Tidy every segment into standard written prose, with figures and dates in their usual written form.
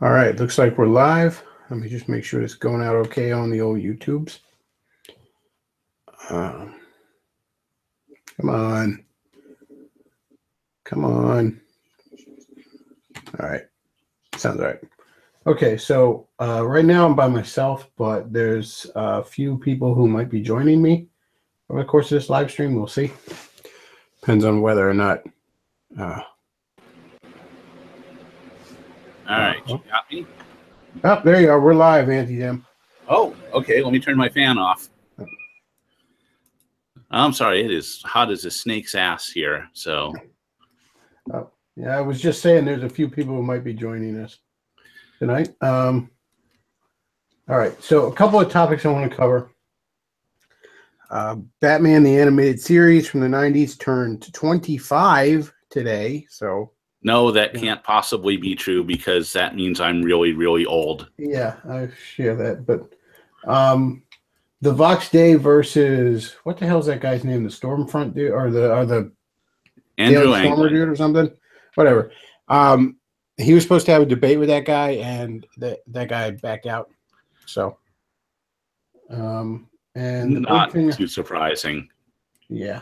All right, looks like we're live. Let me just make sure it's going out okay on the old YouTubes. Come on. Come on. All right, sounds all right. Okay, so right now I'm by myself, but there's a few people who might be joining me over the course of this live stream. We'll see. Depends on whether or not. All right, you got me? Oh, there you are. We're live, Auntie Jim. Oh, okay. Let me turn my fan off. I'm sorry. It is hot as a snake's ass here. So. Oh, yeah, I was just saying there's a few people who might be joining us tonight. All right, so a couple of topics I want to cover. Batman the Animated Series from the 90s turned 25 today, so... No, that can't possibly be true because that means I'm really, really old. Yeah, I share that, but the Vox Day versus... What the hell is that guy's name? The Stormfront dude? Or the Andrew Stormer dude or something? Whatever. He was supposed to have a debate with that guy, and that guy backed out, so... And not too surprising. Yeah.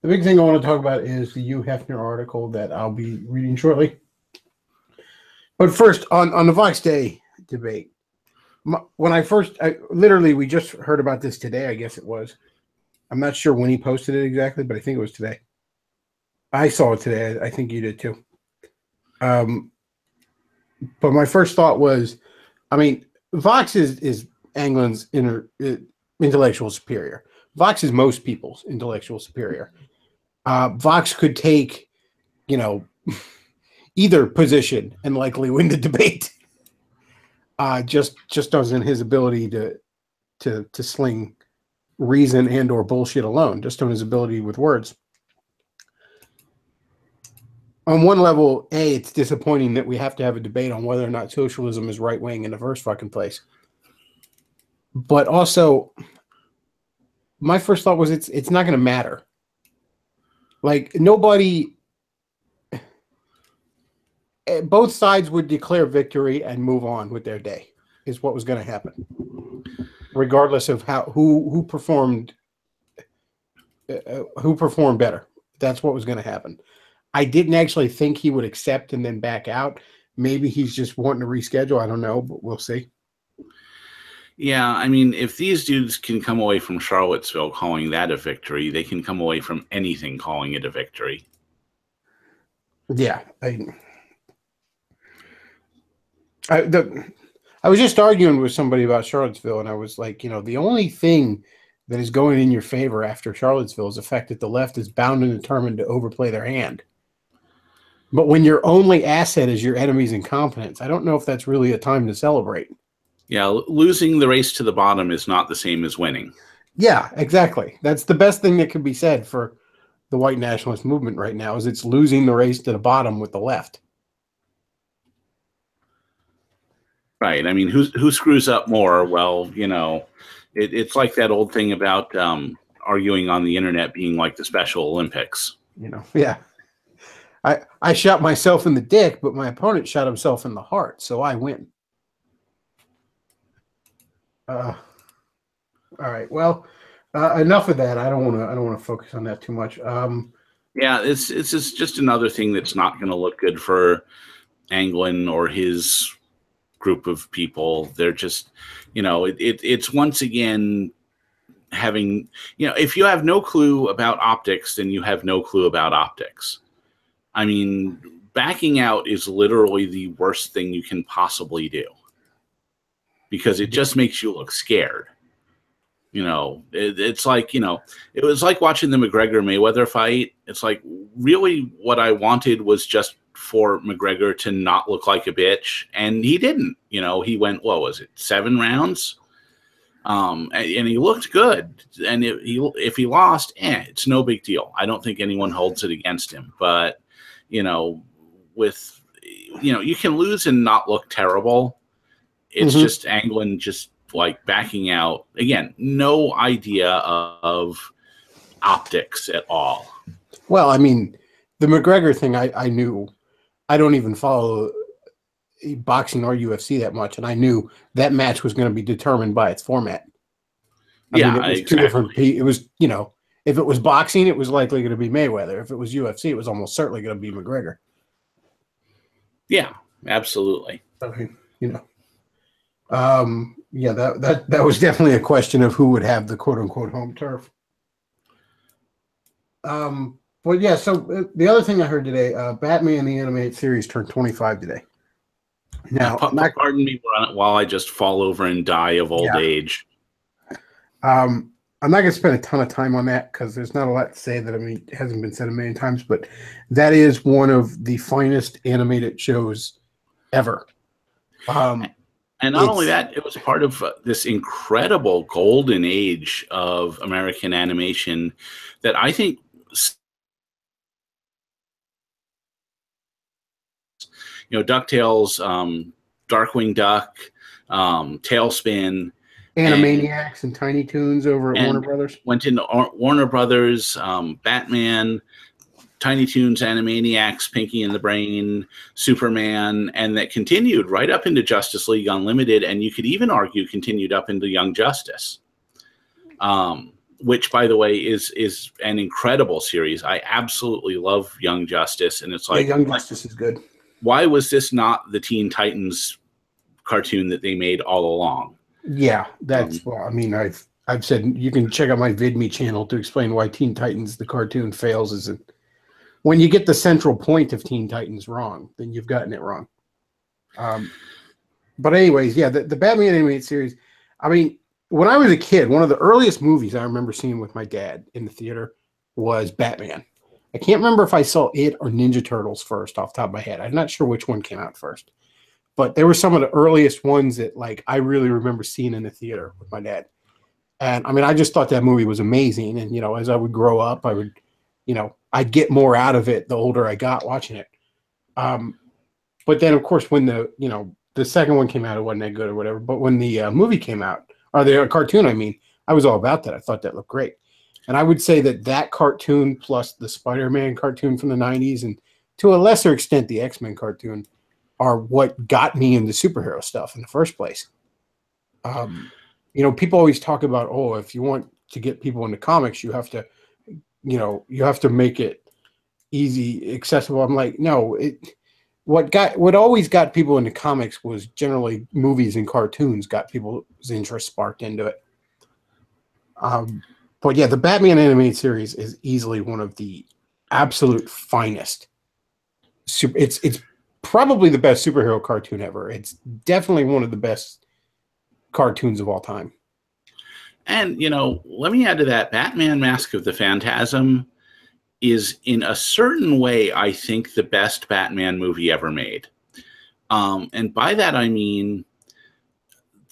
The big thing I want to talk about is the Hugh Hefner article that I'll be reading shortly. But first, on the Vox Day debate, when we just heard about this today, I guess it was. I'm not sure when he posted it exactly, but I think it was today. I saw it today. I think you did too. But my first thought was, I mean, Vox is Anglin's intellectual superior. Vox is most people's intellectual superior. Vox could take, either position and likely win the debate. Just doesn't his ability to sling reason and or bullshit alone, just on his ability with words. On one level, it's disappointing that we have to have a debate on whether or not socialism is right wing in the first fucking place. But also, my first thought was it's not going to matter. Like, nobody, both sides would declare victory and move on with their day, is what was going to happen, regardless of who performed better. That's what was going to happen. I didn't actually think he would accept and then back out. Maybe he's just wanting to reschedule. I don't know, but we'll see. Yeah, I mean, if these dudes can come away from Charlottesville calling that a victory, they can come away from anything calling it a victory. Yeah. I was just arguing with somebody about Charlottesville, and I was like, the only thing that is going in your favor after Charlottesville is the fact that the left is bound and determined to overplay their hand. But when your only asset is your enemy's incompetence, I don't know if that's really a time to celebrate. Yeah, losing the race to the bottom is not the same as winning. Yeah, exactly. That's the best thing that could be said for the white nationalist movement right now, is it's losing the race to the bottom with the left. Right. I mean, who screws up more? Well, it's like that old thing about arguing on the internet being like the Special Olympics. Yeah. I shot myself in the dick, but my opponent shot himself in the heart, so I win. All right. Well, enough of that. I don't want to focus on that too much. Yeah, it's just another thing that's not going to look good for Anglin or his group of people. They're just, it's once again having, if you have no clue about optics, then you have no clue about optics. I mean, backing out is literally the worst thing you can possibly do, because it just makes you look scared. It's like, it was like watching the McGregor-Mayweather fight. It's like, really what I wanted was just for McGregor to not look like a bitch, and he didn't. He went, what was it, 7 rounds? And he looked good. And if he lost, it's no big deal. I don't think anyone holds it against him. But, you can lose and not look terrible. It's just Anglin just like backing out. Again, no idea of optics at all. Well, I mean, the McGregor thing, I knew. I don't even follow boxing or UFC that much, and I knew that match was going to be determined by its format. I Yeah, mean, it was exactly. two different. It was, you know, if it was boxing, it was likely going to be Mayweather. If it was UFC, it was almost certainly going to be McGregor. Yeah, absolutely. I mean, you know, yeah, that was definitely a question of who would have the quote unquote home turf. But yeah, so the other thing I heard today, Batman the animated series turned 25 today. Now, pardon me while I just fall over and die of old age. I'm not going to spend a ton of time on that because there's not a lot to say that, I mean, it hasn't been said a million times, but that is one of the finest animated shows ever. And not only that, it was part of this incredible golden age of American animation that I think, you know, DuckTales, Darkwing Duck, Tailspin, Animaniacs and Tiny Toons over at Warner Brothers. Went into Warner Brothers, Batman, Tiny Toons, Animaniacs, Pinky and the Brain, Superman, and that continued right up into Justice League Unlimited, and you could even argue continued up into Young Justice, which, by the way, is an incredible series. I absolutely love Young Justice, and it's like, Young Justice is good. Why was this not the Teen Titans cartoon that they made all along? Yeah, that's well, I mean, I've said you can check out my VidMe channel to explain why Teen Titans the cartoon fails. Is it when you get the central point of Teen Titans wrong, then you've gotten it wrong. But anyways, yeah, the Batman animated series. I mean, when I was a kid, one of the earliest movies I remember seeing with my dad in the theater was Batman. I can't remember if I saw it or Ninja Turtles first off the top of my head. I'm not sure which one came out first. But they were some of the earliest ones that, like, I really remember seeing in the theater with my dad. And I mean, I just thought that movie was amazing. And, you know, as I would grow up, I would, you know, I'd get more out of it the older I got watching it. But then, of course, when the second one came out, it wasn't that good or whatever. But when the movie came out, or the cartoon, I mean, I was all about that. I thought that looked great. And I would say that cartoon plus the Spider-Man cartoon from the 90s and to a lesser extent the X-Men cartoon are what got me into superhero stuff in the first place. You know, people always talk about, oh, if you want to get people into comics, you have to, you know, you have to make it easy, accessible. I'm like, no, what always got people into comics was generally movies and cartoons got people's interest sparked into it. But yeah, the Batman animated series is easily one of the absolute finest. It's probably the best superhero cartoon ever. It's definitely one of the best cartoons of all time. And, you know, let me add to that, Batman Mask of the Phantasm is, in a certain way, I think, the best Batman movie ever made. And by that, I mean,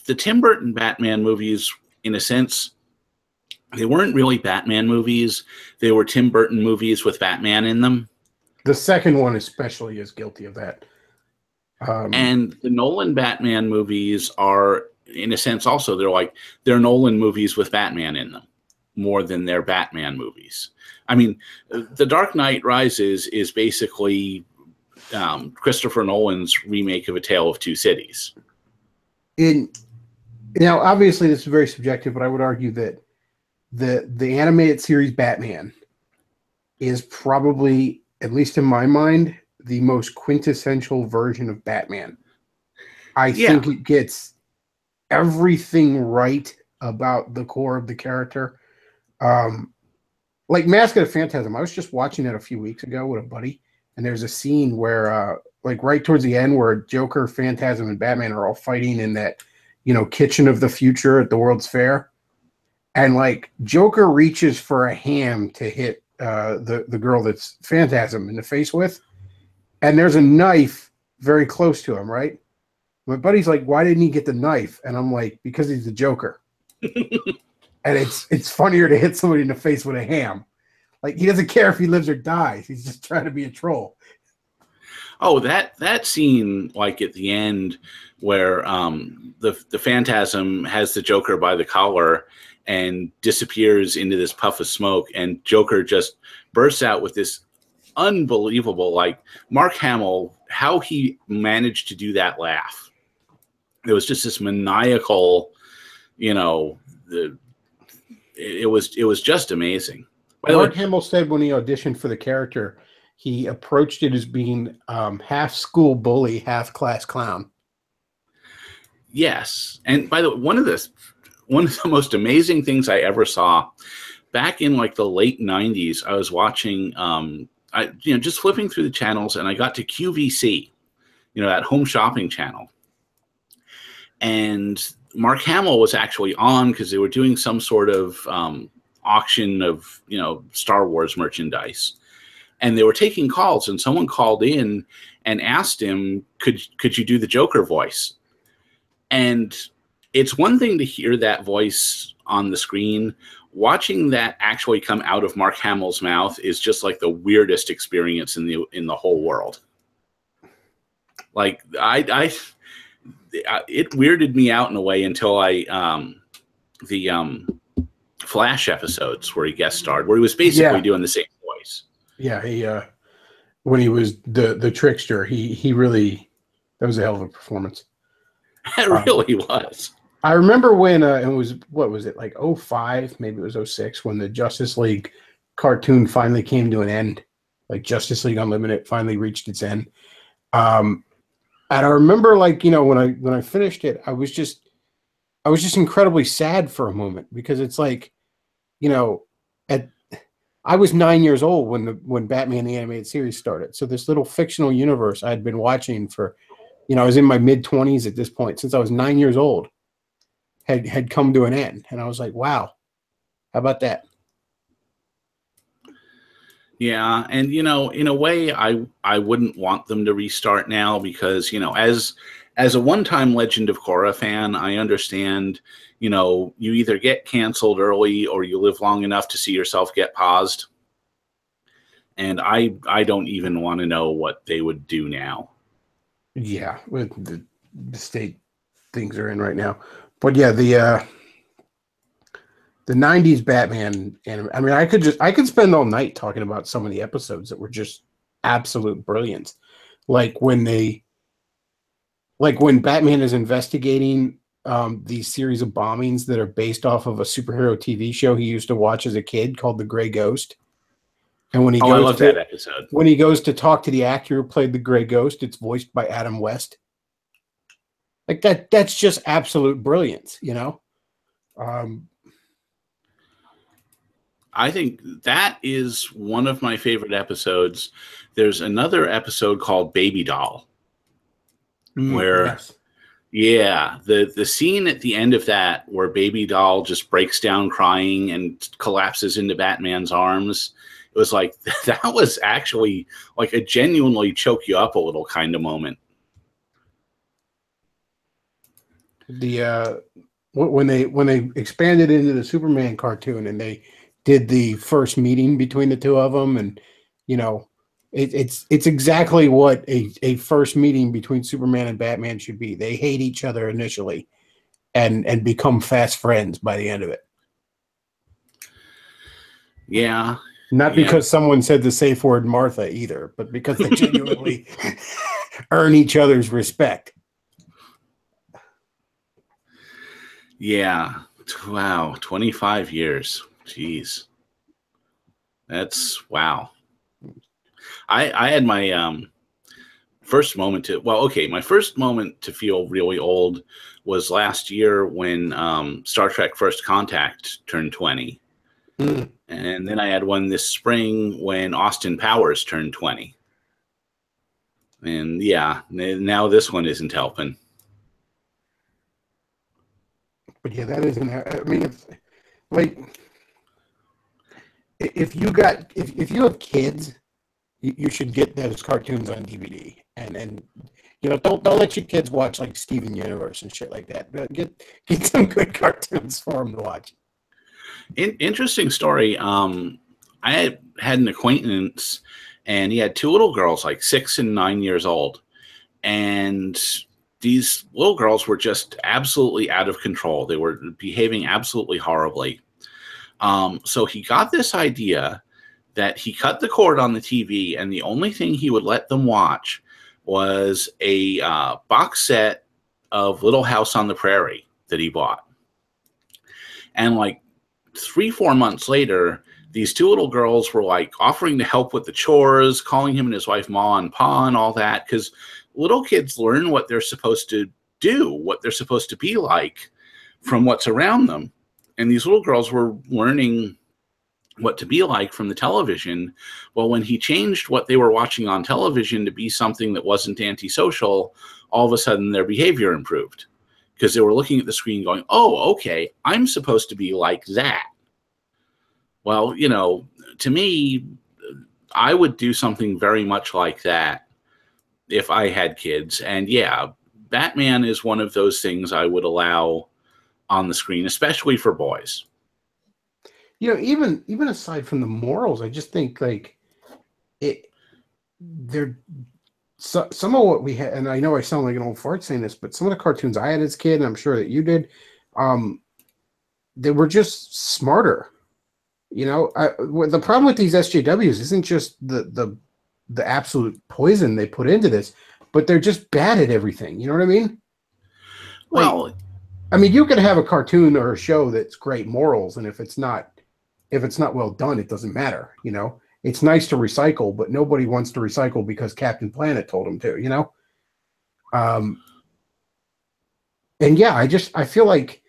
the Tim Burton Batman movies, in a sense, they weren't really Batman movies. They were Tim Burton movies with Batman in them. The second one especially is guilty of that. And the Nolan Batman movies are, in a sense, also, they're Nolan movies with Batman in them more than they're Batman movies. I mean, The Dark Knight Rises is basically Christopher Nolan's remake of A Tale of Two Cities. Now, obviously, this is very subjective, but I would argue that the animated series Batman is probably, at least in my mind, the most quintessential version of Batman. I think it gets everything right about the core of the character. Like Mask of the Phantasm, I was just watching it a few weeks ago with a buddy, and there's a scene where, like right towards the end, where Joker, Phantasm, and Batman are all fighting in that, you know, kitchen of the future at the World's Fair. And like Joker reaches for a ham to hit the girl that's Phantasm in the face with, and there's a knife very close to him, right? My buddy's like, why didn't he get the knife? And I'm like, because he's the Joker. And it's funnier to hit somebody in the face with a ham. Like, he doesn't care if he lives or dies. He's just trying to be a troll. Oh, that scene, like at the end, where the Phantasm has the Joker by the collar and disappears into this puff of smoke, and Joker just bursts out with this unbelievable. Like Mark Hamill, how he managed to do that laugh. It was just this maniacal, you know, it was just amazing. By the way, Mark Hamill said when he auditioned for the character, he approached it as being half school bully, half class clown. yes. And by the way, one of the most amazing things I ever saw back in like the late 90s, I was watching just flipping through the channels, and I got to QVC, that home shopping channel. And Mark Hamill was actually on because they were doing some sort of auction of, Star Wars merchandise. And they were taking calls, and someone called in and asked him, could you do the Joker voice? And it's one thing to hear that voice on the screen. Watching that actually come out of Mark Hamill's mouth is just like the weirdest experience in the whole world. Like it weirded me out in a way until the Flash episodes where he guest starred, where he was basically doing the same voice. Yeah, he when he was the trickster, he really, that was a hell of a performance. It really was. I remember when it was, what was it, like 05, maybe it was 06, when the Justice League cartoon finally came to an end. Like Justice League Unlimited finally reached its end. And I remember, like, when I finished it, I was just incredibly sad for a moment, because it's like, I was 9 years old when Batman the Animated Series started. So this little fictional universe I had been watching for, I was in my mid-20s at this point, since I was 9 years old, had come to an end. And I was like, wow, how about that? Yeah, and in a way, I wouldn't want them to restart now, because as a one-time Legend of Korra fan, I understand you either get canceled early or you live long enough to see yourself get paused. And I don't even want to know what they would do now. Yeah, with the state things are in right now. But yeah, the 90s Batman, and I mean, I could spend all night talking about some of the episodes that were just absolute brilliance. Like when Batman is investigating these series of bombings that are based off of a superhero TV show he used to watch as a kid called The Gray Ghost. And when he I love that episode. When he goes to talk to the actor who played the Gray Ghost, it's voiced by Adam West. Like that's just absolute brilliance, I think that is one of my favorite episodes. There's another episode called Baby Doll, where, yes. Yeah, the scene at the end of that where Baby Doll just breaks down crying and collapses into Batman's arms. It was like, that was actually like a genuinely choke you up a little kind of moment. The when they expanded into the Superman cartoon and they did the first meeting between the two of them, and it's exactly what a first meeting between Superman and Batman should be. They hate each other initially and become fast friends by the end of it. Yeah. Not because someone said the safe word Martha either, but because they genuinely earn each other's respect. Yeah. Wow. 25 years. Jeez. That's wow. I had my first moment my first moment to feel really old was last year when Star Trek First Contact turned 20. And then I had one this spring when Austin Powers turned 20. And yeah, now this one isn't helping. But yeah, that isn't. I mean, it's like if you have kids, you should get those cartoons on DVD, and don't let your kids watch like Steven Universe and shit like that. But get some good cartoons for them to watch. Interesting story. I had an acquaintance, and he had two little girls, like 6 and 9 years old, and these little girls were just absolutely out of control. They were behaving absolutely horribly. So he got this idea that he cut the cord on the TV, and the only thing he would let them watch was a box set of Little House on the Prairie that he bought. And like 3-4 months later, these two little girls were like offering to help with the chores, calling him and his wife Ma and Pa and all that, because little kids learn what they're supposed to do, what they're supposed to be like from what's around them. And these little girls were learning what to be like from the television. Well, when he changed what they were watching on television to be something that wasn't antisocial, all of a sudden their behavior improved, because they were looking at the screen going, oh, okay, I'm supposed to be like that. Well, you know, to me, I would do something very much like that if I had kids. And yeah, Batman is one of those things I would allow on the screen, especially for boys. You know, even aside from the morals, I just think like some of what we had, and I know I sound like an old fart saying this, but some of the cartoons I had as a kid, and I'm sure that you did, they were just smarter. You know, the problem with these SJWs isn't just the absolute poison they put into this, but they're just bad at everything. You know what I mean? Well, I mean, you could have a cartoon or a show that's great morals, and if it's not well done, it doesn't matter. You know, it's nice to recycle, but nobody wants to recycle because Captain Planet told them to. You know, and yeah, I feel like,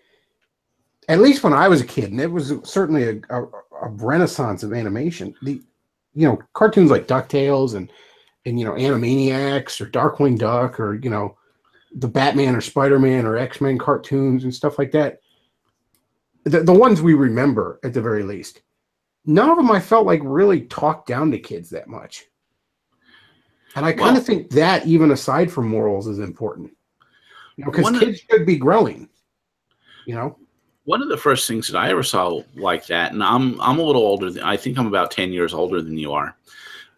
at least when I was a kid, and it was certainly a renaissance of animation. Cartoons like DuckTales and Animaniacs or Darkwing Duck, or the Batman or Spider-Man or X-Men cartoons and stuff like that. The ones we remember, at the very least, none of them I felt like really talked down to kids that much. And I kind of think that, even aside from morals, is important. Because kids should be growing. One of the first things that I ever saw like that, and I'm a little older I think I'm about 10 years older than you are,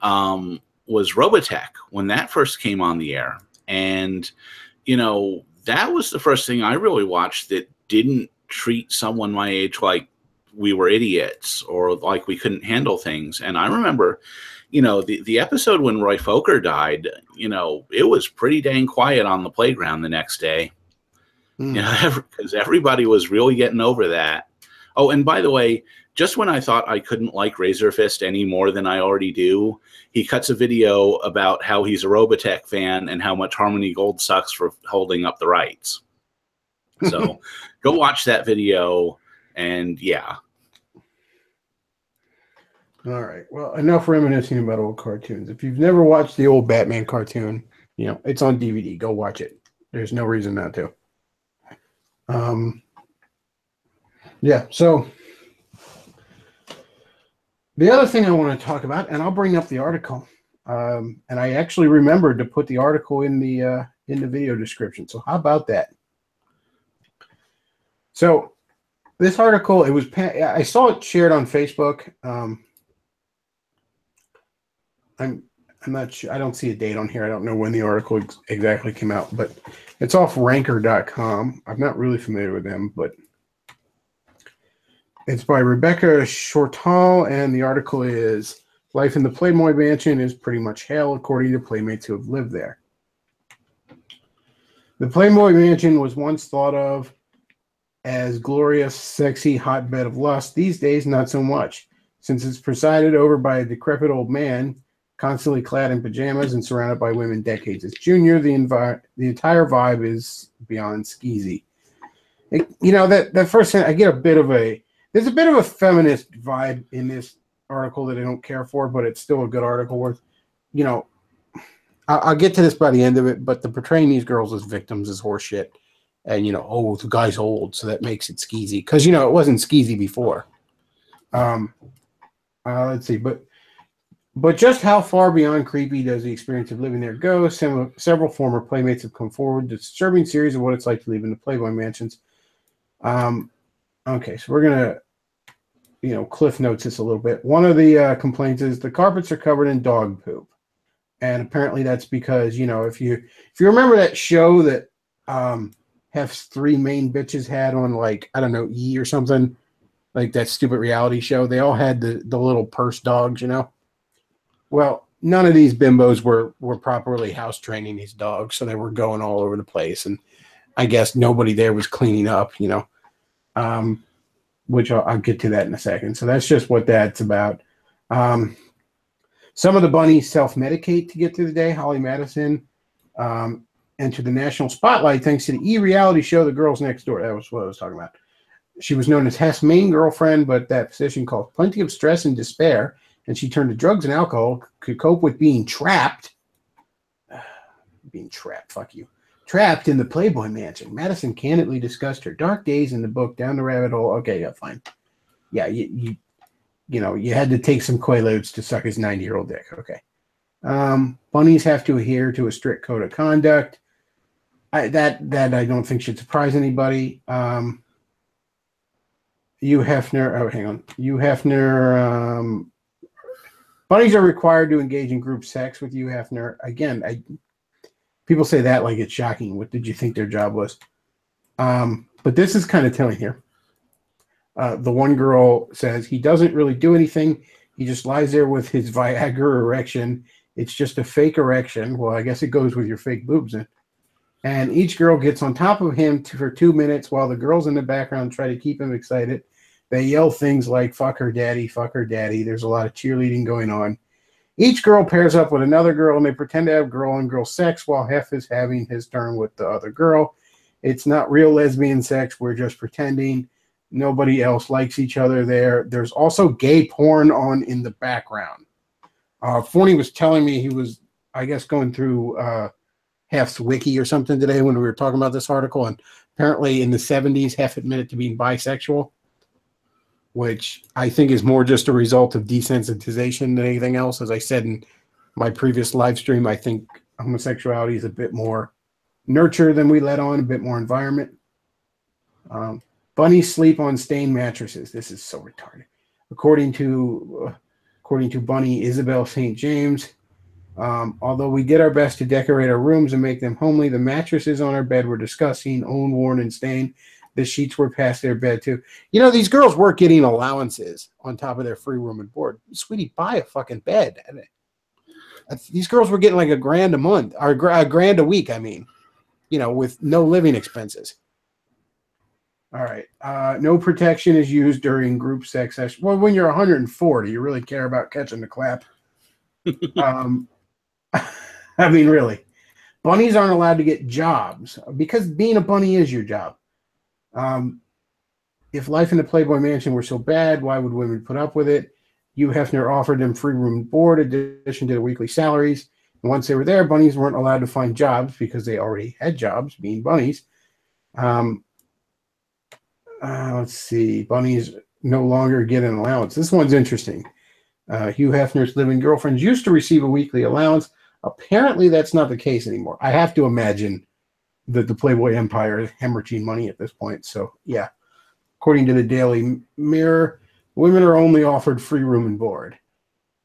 was Robotech, when that first came on the air. And, that was the first thing I really watched that didn't treat someone my age like we were idiots or like we couldn't handle things. And I remember, the episode when Roy Fokker died, it was pretty dang quiet on the playground the next day. Because everybody was really getting over that. Oh, and by the way, just when I thought I couldn't like Razor Fist any more than I already do, he cuts a video about how he's a Robotech fan and how much Harmony Gold sucks for holding up the rights. So go watch that video, and yeah. All right. Well, enough reminiscing about old cartoons. If you've never watched the old Batman cartoon, it's on DVD. Go watch it. There's no reason not to. Yeah, so the other thing I want to talk about, and I'll bring up the article, and I actually remembered to put the article in the video description. So how about that? So this article, I saw it shared on Facebook. I'm not sure. I don't see a date on here. I don't know when the article exactly came out, but it's off ranker.com. I'm not really familiar with them, but it's by Rebecca Shortall, and the article is Life in the Playboy Mansion is pretty much hell, according to playmates who have lived there. The Playboy Mansion was once thought of as glorious, sexy hotbed of lust. These days, not so much, since it's presided over by a decrepit old man, constantly clad in pajamas and surrounded by women decades as junior. The entire vibe is beyond skeezy. That first thing, I get there's a bit of a feminist vibe in this article that I don't care for, but it's still a good article worth, I'll get to this by the end of it, but the portraying these girls as victims is horseshit. And, the guy's old, so that makes it skeezy. Because, it wasn't skeezy before. Let's see, But just how far beyond creepy does the experience of living there go? Several former playmates have come forward, a disturbing series of what it's like to live in the Playboy Mansions. Okay, so we're going to, cliff notes this a little bit. One of the complaints is the carpets are covered in dog poop. And apparently that's because, if you remember that show that have three main bitches had on, like, I don't know, E! or something, like that stupid reality show. They all had the little purse dogs, you know. Well, none of these bimbos were properly house training these dogs, so they were going all over the place, and I guess nobody there was cleaning up, you know. Which I'll get to that in a second. So that's just what that's about. Some of the bunnies self-medicate to get through the day. Holly Madison entered the national spotlight thanks to the e-reality show The Girls Next Door. That was what I was talking about. She was known as Hess' main girlfriend, but that position caused plenty of stress and despair, and she turned to drugs and alcohol to cope with being trapped. Being trapped, fuck you. Trapped in the Playboy Mansion. Madison candidly discussed her dark days in the book Down the Rabbit Hole. Okay, yeah, fine. Yeah, you know, you had to take some Quaaludes to suck his 90-year-old dick. Okay. Bunnies have to adhere to a strict code of conduct. That I don't think should surprise anybody. Hugh Hefner. Oh, hang on. Hugh Hefner. Bunnies are required to engage in group sex with Hugh Hefner. Again, people say that like it's shocking. What did you think their job was? But this is kind of telling here. The one girl says he doesn't really do anything. He just lies there with his Viagra erection. It's just a fake erection. Well, I guess it goes with your fake boobs. And each girl gets on top of him for 2 minutes while the girls in the background try to keep him excited. They yell things like, fuck her daddy, fuck her daddy. There's a lot of cheerleading going on. Each girl pairs up with another girl, and they pretend to have girl-on-girl sex while Hef is having his turn with the other girl. It's not real lesbian sex. We're just pretending. Nobody else likes each other there. There's also gay porn on in the background. Forney was telling me he was, I guess, going through Hef's wiki or something today when we were talking about this article, and apparently in the 70s, Hef admitted to being bisexual, which I think is more just a result of desensitization than anything else. As I said in my previous live stream, I think homosexuality is a bit more nurture than we let on, a bit more environment. Bunnies sleep on stained mattresses. This is so retarded. According to Bunny Isabel St. James, although we did our best to decorate our rooms and make them homely, the mattresses on our bed were disgusting, old, worn, and stained. The sheets were past their bed, too. You know, these girls were getting allowances on top of their free room and board. Sweetie, buy a fucking bed. These girls were getting like $1,000 a month, or $1,000 a week, I mean, you know, with no living expenses. All right. No protection is used during group sex session. Well, when you're 104, do you really care about catching the clap? I mean, really. Bunnies aren't allowed to get jobs because being a bunny is your job. If life in the Playboy Mansion were so bad, why would women put up with it? Hugh Hefner offered them free room and board in addition to their weekly salaries. And once they were there, bunnies weren't allowed to find jobs because they already had jobs being bunnies. Let's see. Bunnies no longer get an allowance. This one's interesting. Hugh Hefner's living girlfriends used to receive a weekly allowance. Apparently, that's not the case anymore. I have to imagine that the Playboy empire is hemorrhaging money at this point. So, yeah. According to the Daily Mirror, women are only offered free room and board.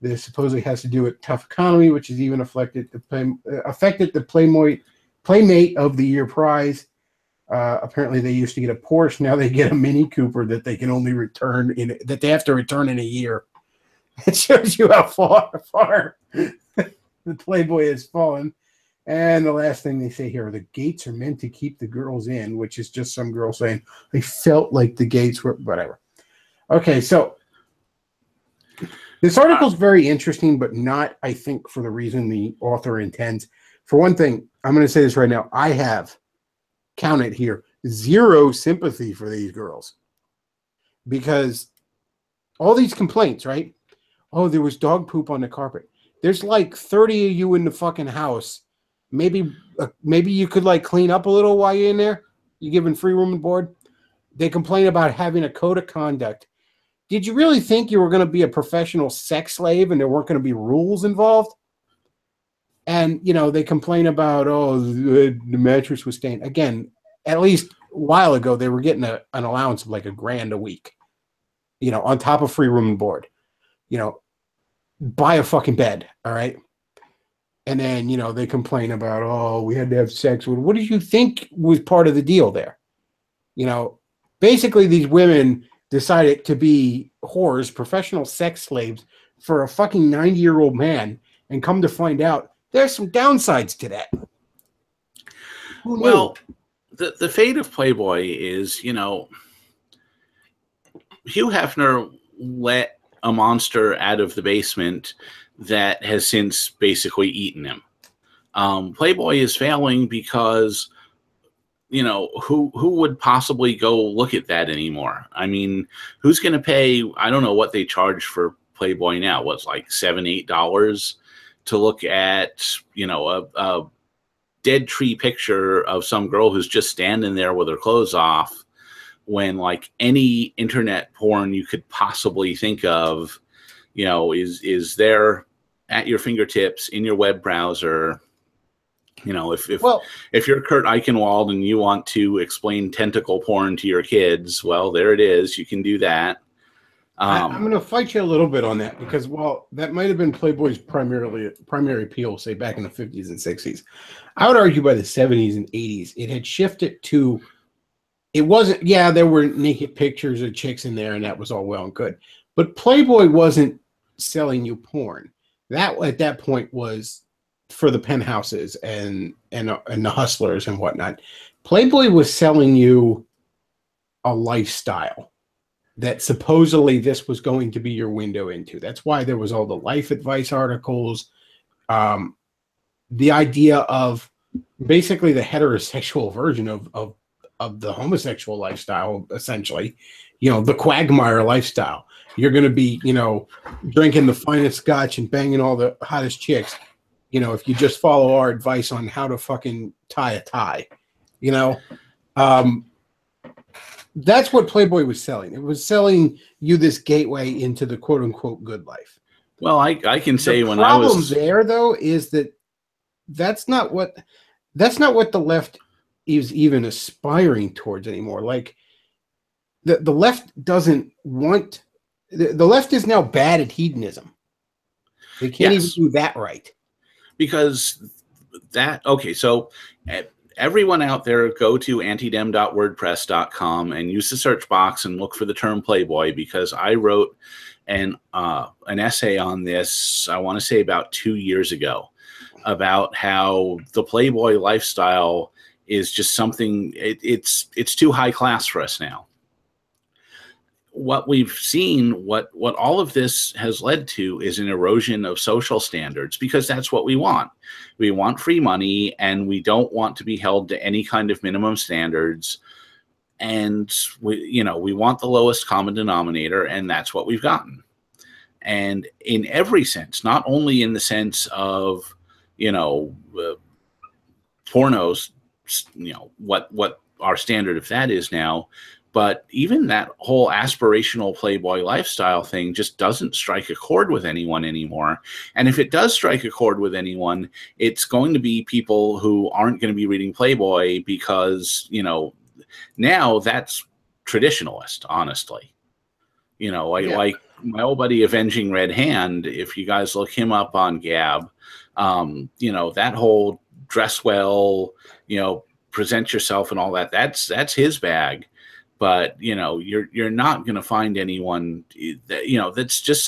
This supposedly has to do with tough economy, which has even affected the Playmate of the Year prize. Apparently, they used to get a Porsche. Now they get a Mini Cooper that they can only return that they have to return in a year. It shows you how far the Playboy has fallen. And the last thing they say here, the gates are meant to keep the girls in, which is just some girl saying, they felt like the gates were, whatever. Okay, so this article is very interesting, but not, I think, for the reason the author intends. For one thing, I'm going to say this right now. I have, count it here, zero sympathy for these girls. Because all these complaints, right? Oh, there was dog poop on the carpet. There's like 30 of you in the fucking house. Maybe you could like clean up a little while you're in there. You're given free room and board. They complain about having a code of conduct. Did you really think you were going to be a professional sex slave and there weren't going to be rules involved? And, you know, they complain about, oh, the mattress was stained. Again, at least a while ago, they were getting an allowance of like $1,000 a week, you know, on top of free room and board. You know, buy a fucking bed, all right? And then, you know, they complain about, oh, we had to have sex with. What did you think was part of the deal there? You know, basically these women decided to be whores, professional sex slaves for a fucking 90-year-old man, and come to find out there's some downsides to that. Who knew? Well, the fate of Playboy is, you know, Hugh Hefner let a monster out of the basement that has since basically eaten him. Playboy is failing because, you know, who would possibly go look at that anymore? I mean, who's going to pay? I don't know what they charge for Playboy now. What's like $7, $8 to look at, you know, a dead tree picture of some girl who's just standing there with her clothes off, when like any internet porn you could possibly think of, you know, is there at your fingertips in your web browser. You know, if you're Kurt Eichenwald and you want to explain tentacle porn to your kids, well, there it is. You can do that. I'm going to fight you a little bit on that because, well, that might have been Playboy's primary appeal, say back in the 50s and 60s. I would argue by the 70s and 80s, it had shifted to, it wasn't, yeah, there were naked pictures of chicks in there and that was all well and good. But Playboy wasn't selling you porn. That at that point was for the penthouses and the hustlers and whatnot. Playboy was selling you a lifestyle that supposedly this was going to be your window into. That's why there was all the life advice articles. The idea of basically the heterosexual version of the homosexual lifestyle, essentially, you know, the quagmire lifestyle. You're going to be, you know, drinking the finest scotch and banging all the hottest chicks, you know, if you just follow our advice on how to fucking tie a tie, you know. That's what Playboy was selling. It was selling you this gateway into the quote unquote good life. Well, I can say when I was... The problem there, though, is that that's not what the left is even aspiring towards anymore. Like, the left doesn't want... The left is now bad at hedonism. They can't even do that right. Because that... Okay, so... Everyone out there, go to antidem.wordpress.com and use the search box and look for the term Playboy, because I wrote an essay on this, I want to say about 2 years ago, about how the Playboy lifestyle is just something, it's too high class for us now. What we've seen, what all of this has led to is an erosion of social standards, because that's what we want. We want free money, and we don't want to be held to any kind of minimum standards. And we want the lowest common denominator, and that's what we've gotten. And in every sense, not only in the sense of, pornos, what our standard of that is now, but even that whole aspirational Playboy lifestyle thing just doesn't strike a chord with anyone anymore. And if it does strike a chord with anyone, it's going to be people who aren't going to be reading Playboy because, now that's traditionalist, honestly. Like my old buddy Avenging Red Hand, if you guys look him up on Gab, that whole dress well, present yourself and all that, that's his bag. But, you're not going to find anyone that, that's just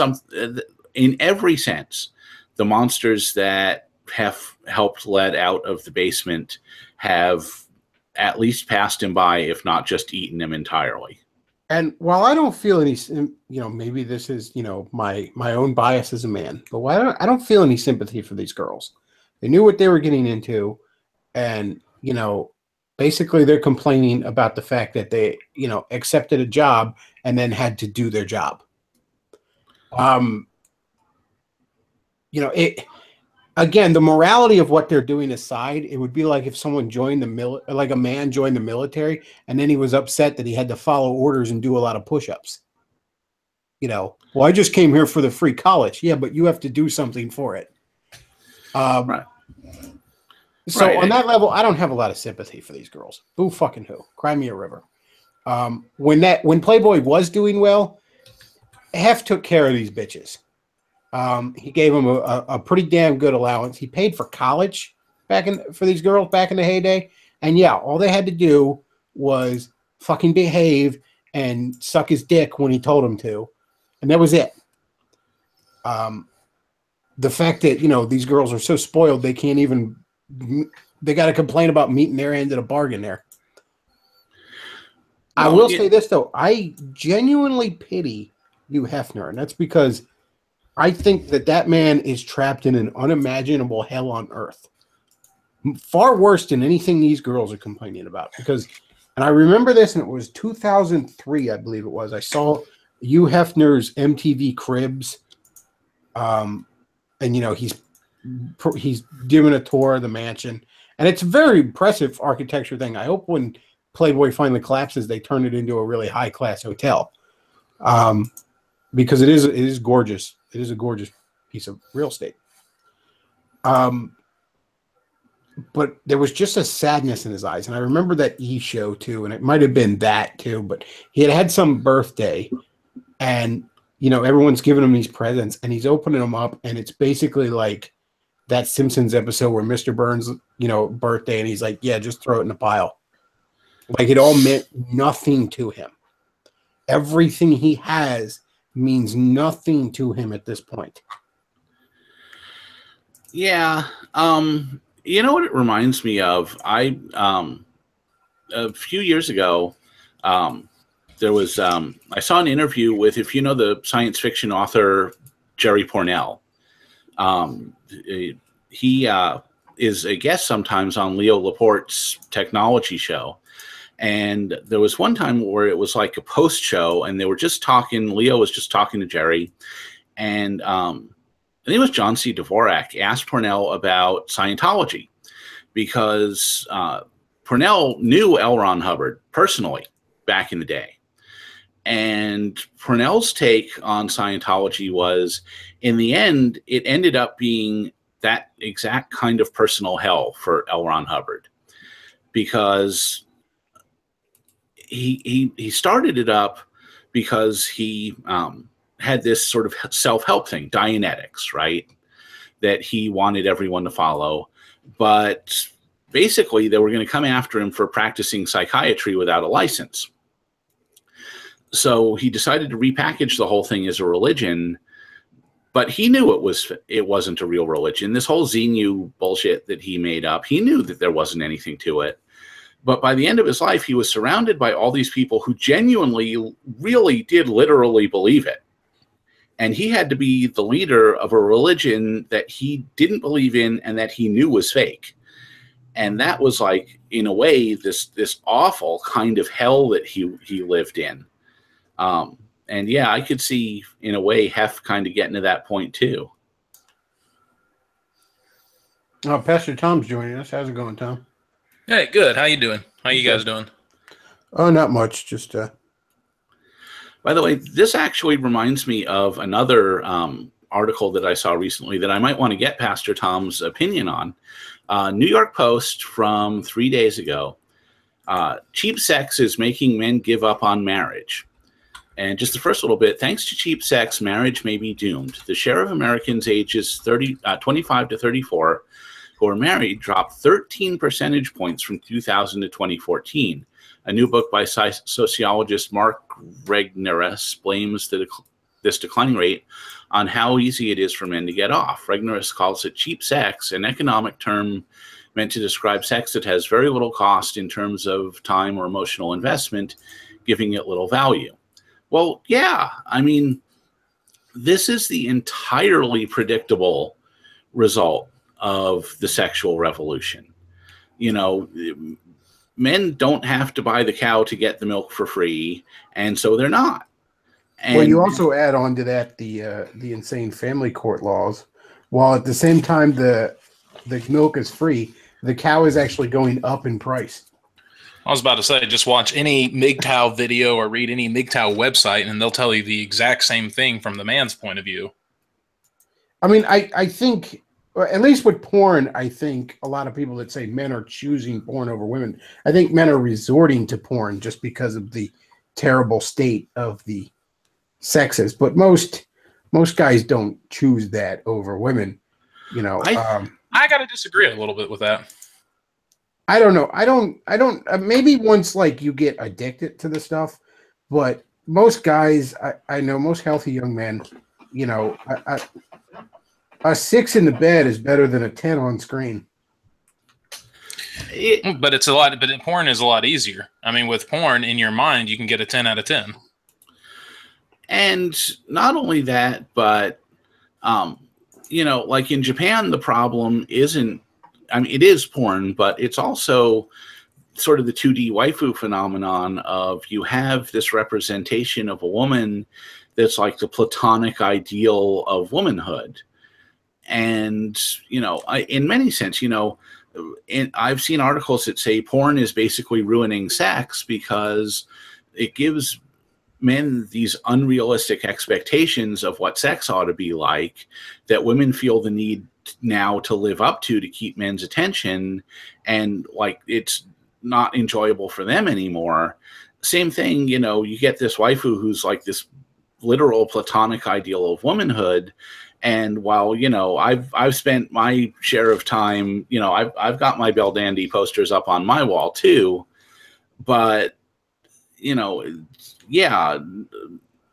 in every sense, the monsters that have helped let out of the basement have at least passed him by, if not just eaten him entirely. And while I don't feel any, maybe this is, my own bias as a man, but I don't feel any sympathy for these girls. They knew what they were getting into, and, basically they're complaining about the fact that they, accepted a job and then had to do their job. Again, the morality of what they're doing aside, it would be like if someone joined like a man joined the military and then he was upset that he had to follow orders and do a lot of push-ups. Well, I just came here for the free college. Yeah, but you have to do something for it. Right. So on that level, I don't have a lot of sympathy for these girls. Boo fucking who? Cry me a river. When Playboy was doing well, Hef took care of these bitches. He gave them a pretty damn good allowance. He paid for college for these girls back in the heyday. And yeah, all they had to do was fucking behave and suck his dick when he told him to, and that was it. The fact that, you know, these girls are so spoiled they can't even, they got to complain about meeting their end of the bargain there. Well, I will say this though, I genuinely pity Hugh Hefner, and that's because I think that man is trapped in an unimaginable hell on earth. Far worse than anything these girls are complaining about. Because, and I remember this, and it was 2003, I believe it was. I saw Hugh Hefner's MTV Cribs, and you know he's doing a tour of the mansion, and it's a very impressive architecture thing. I hope when Playboy finally collapses, they turn it into a really high class hotel, because it is gorgeous. It is a gorgeous piece of real estate. But there was just a sadness in his eyes. And I remember that show too, and it might have been that too, but he had some birthday, and, you know, everyone's giving him these presents, and he's opening them up, and it's basically like that Simpsons episode where Mr. Burns, you know, birthday, and he's like, yeah, just throw it in the pile. Like it all meant nothing to him. Everything he has means nothing to him at this point. Yeah. You know what it reminds me of? A few years ago, there was I saw an interview with, if you know the science fiction author Jerry Pournelle. He is a guest sometimes on Leo Laporte's technology show. And there was one time where it was like a post show, and they were just talking. Leo was just talking to Jerry, and I think it was John C. Dvorak asked Pournelle about Scientology, because Pournelle knew L. Ron Hubbard personally back in the day. And Pournelle's take on Scientology was, in the end, it ended up being that exact kind of personal hell for L. Ron Hubbard, because he started it up because he had this sort of self-help thing, Dianetics, right, that he wanted everyone to follow. But basically, they were going to come after him for practicing psychiatry without a license. So he decided to repackage the whole thing as a religion, but he knew it wasn't a real religion. This whole Xenu bullshit that he made up, he knew that there wasn't anything to it. But by the end of his life, he was surrounded by all these people who genuinely, really did literally believe it. And he had to be the leader of a religion that he didn't believe in and that he knew was fake. And that was like, in a way, this awful kind of hell that he lived in. And yeah, I could see, in a way, Hef kind of getting to that point too. Oh, Pastor Tom's joining us. How's it going, Tom? Hey, good. How you doing? How you guys doing? Oh, not much. Just By the way, this actually reminds me of another article that I saw recently that I might want to get Pastor Tom's opinion on. New York Post from 3 days ago. Cheap sex is making men give up on marriage. And just the first little bit, thanks to cheap sex, marriage may be doomed. The share of Americans ages 25 to 34 who are married dropped 13 percentage points from 2000 to 2014. A new book by sociologist Mark Regnerus blames this declining rate on how easy it is for men to get off. Regnerus calls it cheap sex, an economic term meant to describe sex that has very little cost in terms of time or emotional investment, giving it little value. Well, yeah, I mean, this is the entirely predictable result of the sexual revolution. You know, men don't have to buy the cow to get the milk for free, and so they're not. And well, you also add on to that the insane family court laws, while at the same time the milk is free, the cow is actually going up in price. I was about to say, just watch any MGTOW video or read any MGTOW website, and they'll tell you the exact same thing from the man's point of view. I mean, I think, at least with porn, I think a lot of people that say men are choosing porn over women, I think men are resorting to porn just because of the terrible state of the sexes. But most guys don't choose that over women. You know, I got to disagree a little bit with that. I don't know. I don't. Maybe once like you get addicted to the stuff, but most guys, I know, most healthy young men, you know, a 6 in the bed is better than a 10 on screen. But it's a lot. But porn is a lot easier. I mean, with porn in your mind, you can get a 10 out of 10. And not only that, but you know, like in Japan, the problem isn't. I mean, it is porn, but it's also sort of the 2D waifu phenomenon of you have this representation of a woman that's like the platonic ideal of womanhood. And, you know, in many sense, you know, I've seen articles that say porn is basically ruining sex because it gives men these unrealistic expectations of what sex ought to be like that women feel the need now to live up to keep men's attention, and like it's not enjoyable for them anymore. Same thing, you know, you get this waifu who's like this literal platonic ideal of womanhood. And while, you know, I've spent my share of time, you know, I've got my Belle Dandy posters up on my wall too, but, you know, yeah,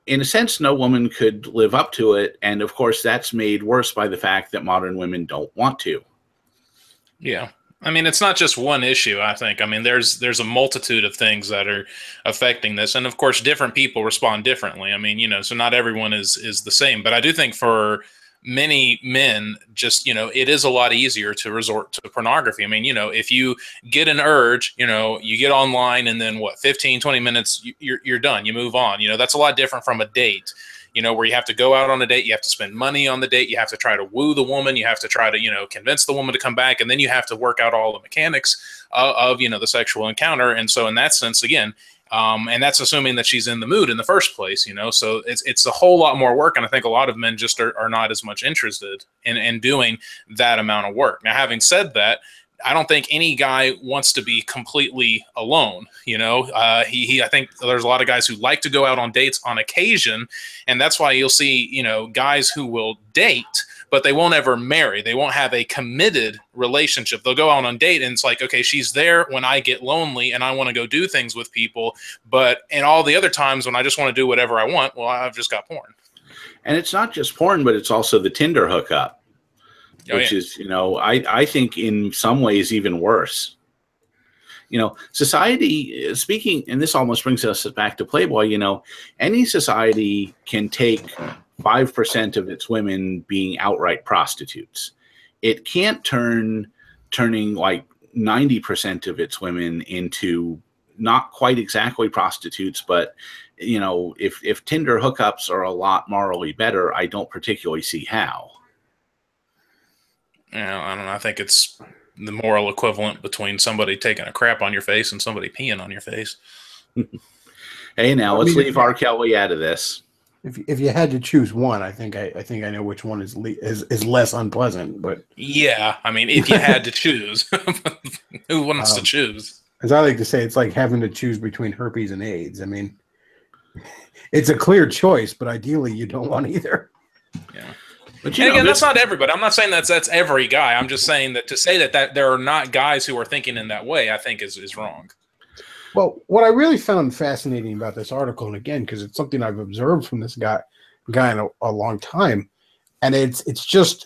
in a sense, no woman could live up to it. And of course, that's made worse by the fact that modern women don't want to. Yeah. I mean, it's not just one issue, I think. I mean, there's a multitude of things that are affecting this. And of course, different people respond differently. I mean, you know, so not everyone is the same. But I do think for many men, just, you know, it is a lot easier to resort to pornography. I mean, you know, if you get an urge, you know, you get online and then what, 15, 20 minutes, you're done. You move on. You know, that's a lot different from a date, you know, where you have to go out on a date, you have to spend money on the date, you have to try to woo the woman, you have to try to, you know, convince the woman to come back, and then you have to work out all the mechanics of, you know, the sexual encounter. And so in that sense, again, and that's assuming that she's in the mood in the first place, you know, so it's a whole lot more work. And I think a lot of men just are not as much interested in doing that amount of work. Now, having said that, I don't think any guy wants to be completely alone. You know, I think there's a lot of guys who like to go out on dates on occasion. And that's why you'll see, you know, guys who will date, but they won't ever marry. They won't have a committed relationship. They'll go out on date and it's like, okay, she's there when I get lonely and I want to go do things with people. But in all the other times when I just want to do whatever I want, well, I've just got porn. And it's not just porn, but it's also the Tinder hookup. Which is, you know, I think in some ways even worse. You know, society, speaking, and this almost brings us back to Playboy, you know, any society can take 5% of its women being outright prostitutes. It can't turning like 90% of its women into not quite exactly prostitutes, but, you know, if Tinder hookups are a lot morally better, I don't particularly see how. Yeah, I don't know. I think it's the moral equivalent between somebody taking a crap on your face and somebody peeing on your face. Hey, now let's leave R. Kelly out of this. If you had to choose one, I think I know which one is less unpleasant. But yeah, I mean, if you had to choose, who wants to choose? As I like to say, it's like having to choose between herpes and AIDS. I mean, it's a clear choice, but ideally, you don't want either. Yeah. But you know, again, that's not everybody. I'm not saying that's every guy. I'm just saying that to say that there are not guys who are thinking in that way, I think is wrong. Well, what I really found fascinating about this article, and again, because it's something I've observed from this guy in a long time, and it's just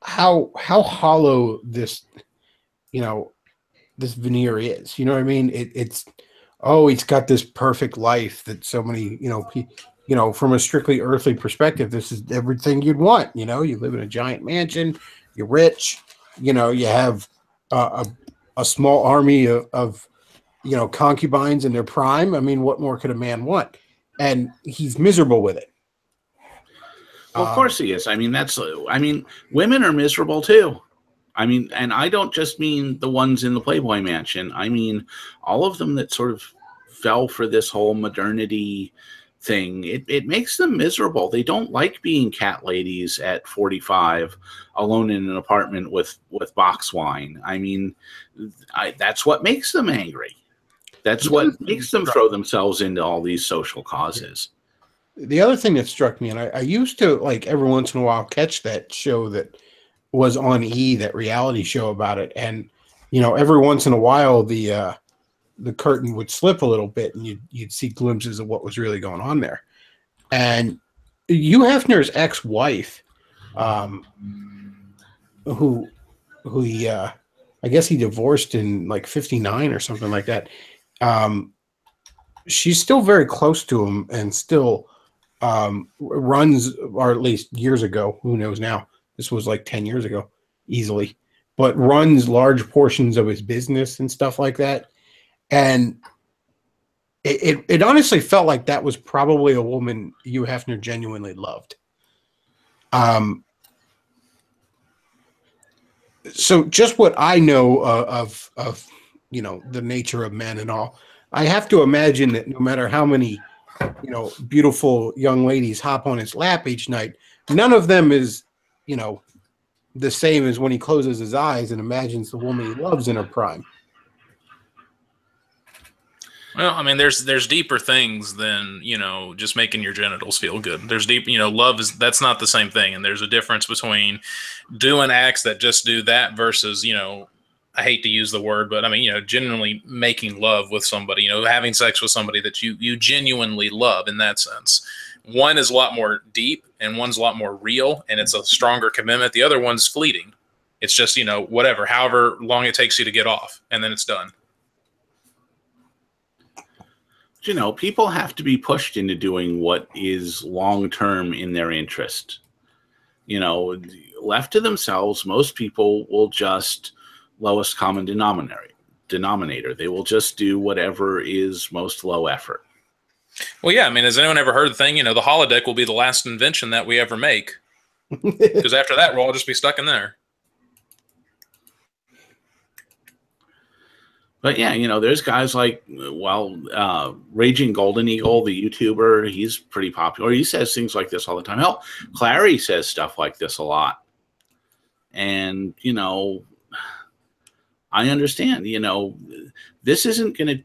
how hollow this, you know, this veneer is. You know what I mean? It's he's got this perfect life that so many, you know, from a strictly earthly perspective, this is everything you'd want. You know, you live in a giant mansion, you're rich, you know, you have a small army of you know, concubines in their prime. I mean, what more could a man want? And he's miserable with it. Well, of course he is. I mean, women are miserable too. I mean, and I don't just mean the ones in the Playboy Mansion. I mean, all of them that sort of fell for this whole modernity thing. It makes them miserable. They don't like being cat ladies at 45 alone in an apartment with box wine. I mean, that's what makes them angry. That's what makes them throw themselves into all these social causes. The other thing that struck me, and I used to, like, every once in a while catch that show that was on E!, that reality show about it. And, you know, every once in a while, the the curtain would slip a little bit, and you'd see glimpses of what was really going on there. And Hugh Hefner's ex-wife, who he, I guess he divorced in like 59 or something like that. She's still very close to him and still runs, or at least years ago, who knows now, this was like 10 years ago easily, but runs large portions of his business and stuff like that. And it honestly felt like that was probably a woman Hugh Hefner genuinely loved. So just what I know of the nature of men and all, I have to imagine that no matter how many beautiful young ladies hop on his lap each night, none of them is the same as when he closes his eyes and imagines the woman he loves in her prime. Well, I mean, there's deeper things than, just making your genitals feel good. There's deep, love that's not the same thing. And there's a difference between doing acts that just do that versus, I hate to use the word, but I mean, genuinely making love with somebody, having sex with somebody that you genuinely love in that sense. One is a lot more deep and one's a lot more real, and it's a stronger commitment. The other one's fleeting. It's just, whatever, however long it takes you to get off, and then it's done. People have to be pushed into doing what is long-term in their interest. Left to themselves, most people will just lowest common denominator. They will just do whatever is most low effort. Well, yeah. I mean, has anyone ever heard the thing, the holodeck will be the last invention that we ever make? Because after that, we'll all just be stuck in there. But yeah, there's guys like, Raging Golden Eagle, the YouTuber, he's pretty popular. He says things like this all the time. Hell, Clary says stuff like this a lot. And, I understand, this isn't going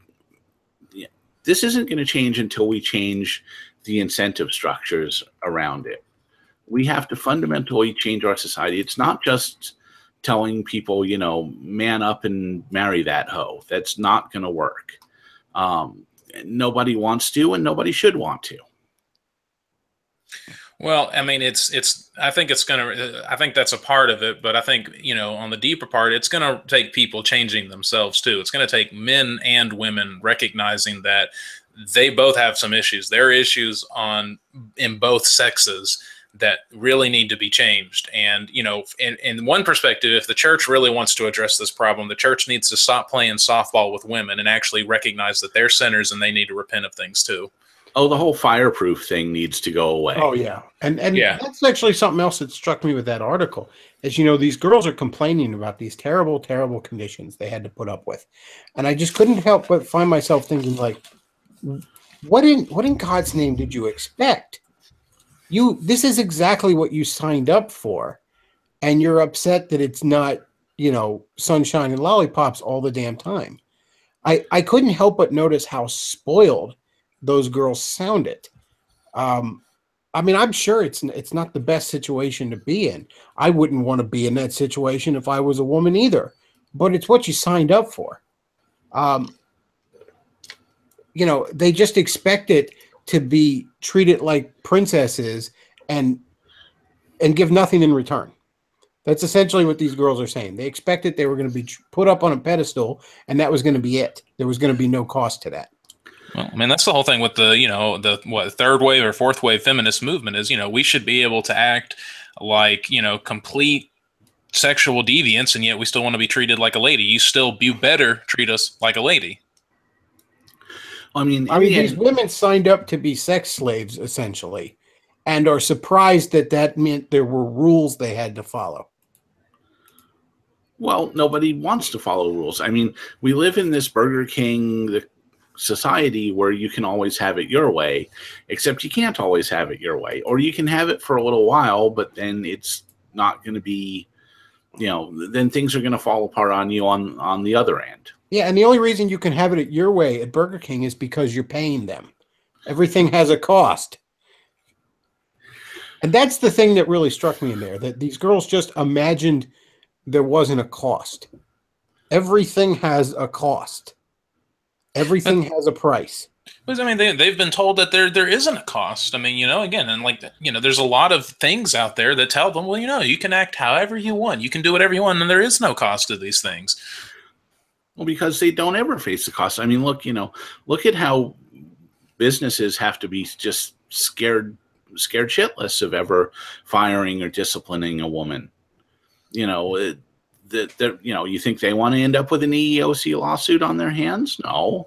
to change until we change the incentive structures around it. We have to fundamentally change our society. It's not just telling people, man up and marry that hoe. That's not going to work. Nobody wants to, and nobody should want to. Well, I mean, I think that's a part of it, but I think, on the deeper part, it's going to take people changing themselves too. It's going to take men and women recognizing that they both have some issues. There are issues in both sexes that really need to be changed. And, in one perspective, if the church really wants to address this problem, the church needs to stop playing softball with women and actually recognize that they're sinners and they need to repent of things too. Oh, the whole fireproof thing needs to go away. Oh, yeah. And yeah, that's actually something else that struck me with that article. As these girls are complaining about these terrible, terrible conditions they had to put up with. And I just couldn't help but find myself thinking, like, what in God's name did you expect? This is exactly what you signed up for. And you're upset that it's not, sunshine and lollipops all the damn time. I couldn't help but notice how spoiled those girls sounded. I mean, I'm sure it's not the best situation to be in. I wouldn't want to be in that situation if I was a woman either, but it's what you signed up for. They just expect it to be treated like princesses and give nothing in return. That's essentially what these girls are saying. They expected they were going to be put up on a pedestal, and that was going to be it. There was going to be no cost to that. Well, I mean, that's the whole thing with the third wave or fourth wave feminist movement is, we should be able to act like, complete sexual deviants, and yet we still want to be treated like a lady. You better treat us like a lady. I mean, these women signed up to be sex slaves, essentially, and are surprised that meant there were rules they had to follow. Well, nobody wants to follow rules. I mean, we live in this Burger King society where you can always have it your way, except you can't always have it your way. Or you can have it for a little while, but then it's not going to be, then things are going to fall apart on you on the other end. Yeah, and the only reason you can have it your way at Burger King is because you're paying them. Everything has a cost. And that's the thing that really struck me in there, that these girls just imagined there wasn't a cost. Everything has a cost. Everything has a price. Because I mean, they've been told that there isn't a cost. I mean, you know, again, and like you know, there's a lot of things out there that tell them, well, you know, you can act however you want, you can do whatever you want, and there is no cost to these things. Well, because they don't ever face the cost. I mean, look, you know, look at how businesses have to be just scared shitless of ever firing or disciplining a woman. You know, you know, you think they want to end up with an EEOC lawsuit on their hands? No.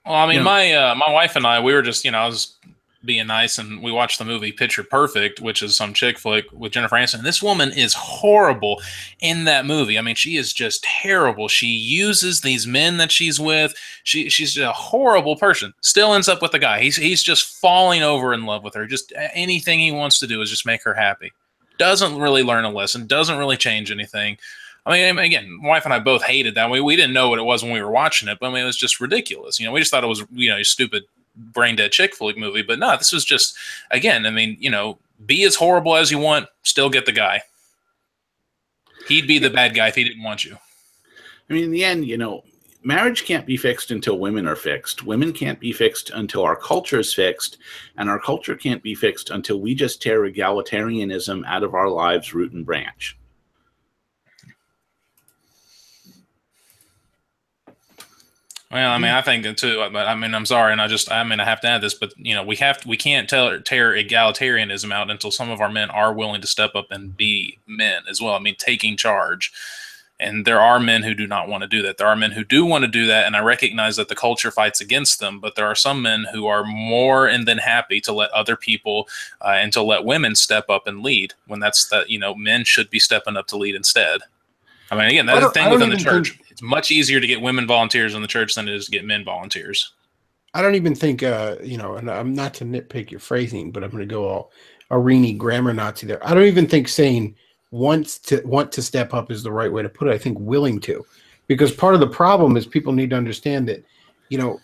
Well, I mean, You know, my wife and I, we were just, you know, I was being nice, and we watched the movie Picture Perfect, which is some chick flick with Jennifer Aniston. This woman is horrible in that movie. I mean, she is just terrible. She uses these men that she's with. She's a horrible person. Still ends up with the guy. He's just falling over in love with her. Just anything he wants to do is just make her happy. Doesn't really learn a lesson. Doesn't really change anything. I mean, again, my wife and I both hated that. We didn't know what it was when we were watching it, but I mean, it was just ridiculous. You know, we just thought it was, you know, a stupid brain dead chick flick movie. But no, this was just, again, I mean, you know, be as horrible as you want, still get the guy. He'd be the bad guy if he didn't want you. I mean, in the end, you know, marriage can't be fixed until women are fixed. Women can't be fixed until our culture is fixed. And our culture can't be fixed until we just tear egalitarianism out of our lives, root and branch. Well, I mean, I think too, but I mean, I'm sorry, and I mean, I have to add this, but you know, we can't tear egalitarianism out until some of our men are willing to step up and be men as well. I mean, taking charge. And there are men who do not want to do that. There are men who do want to do that, and I recognize that the culture fights against them, but there are some men who are more than happy to let other people and to let women step up and lead when that's that, you know, men should be stepping up to lead instead. I mean, again, that's the thing within the church. It's much easier to get women volunteers in the church than it is to get men volunteers. I don't even think, you know, and I'm not to nitpick your phrasing, but I'm going to go all Arini grammar Nazi there. I don't even think saying want to step up is the right way to put it. I think willing to, because part of the problem is people need to understand that, you know,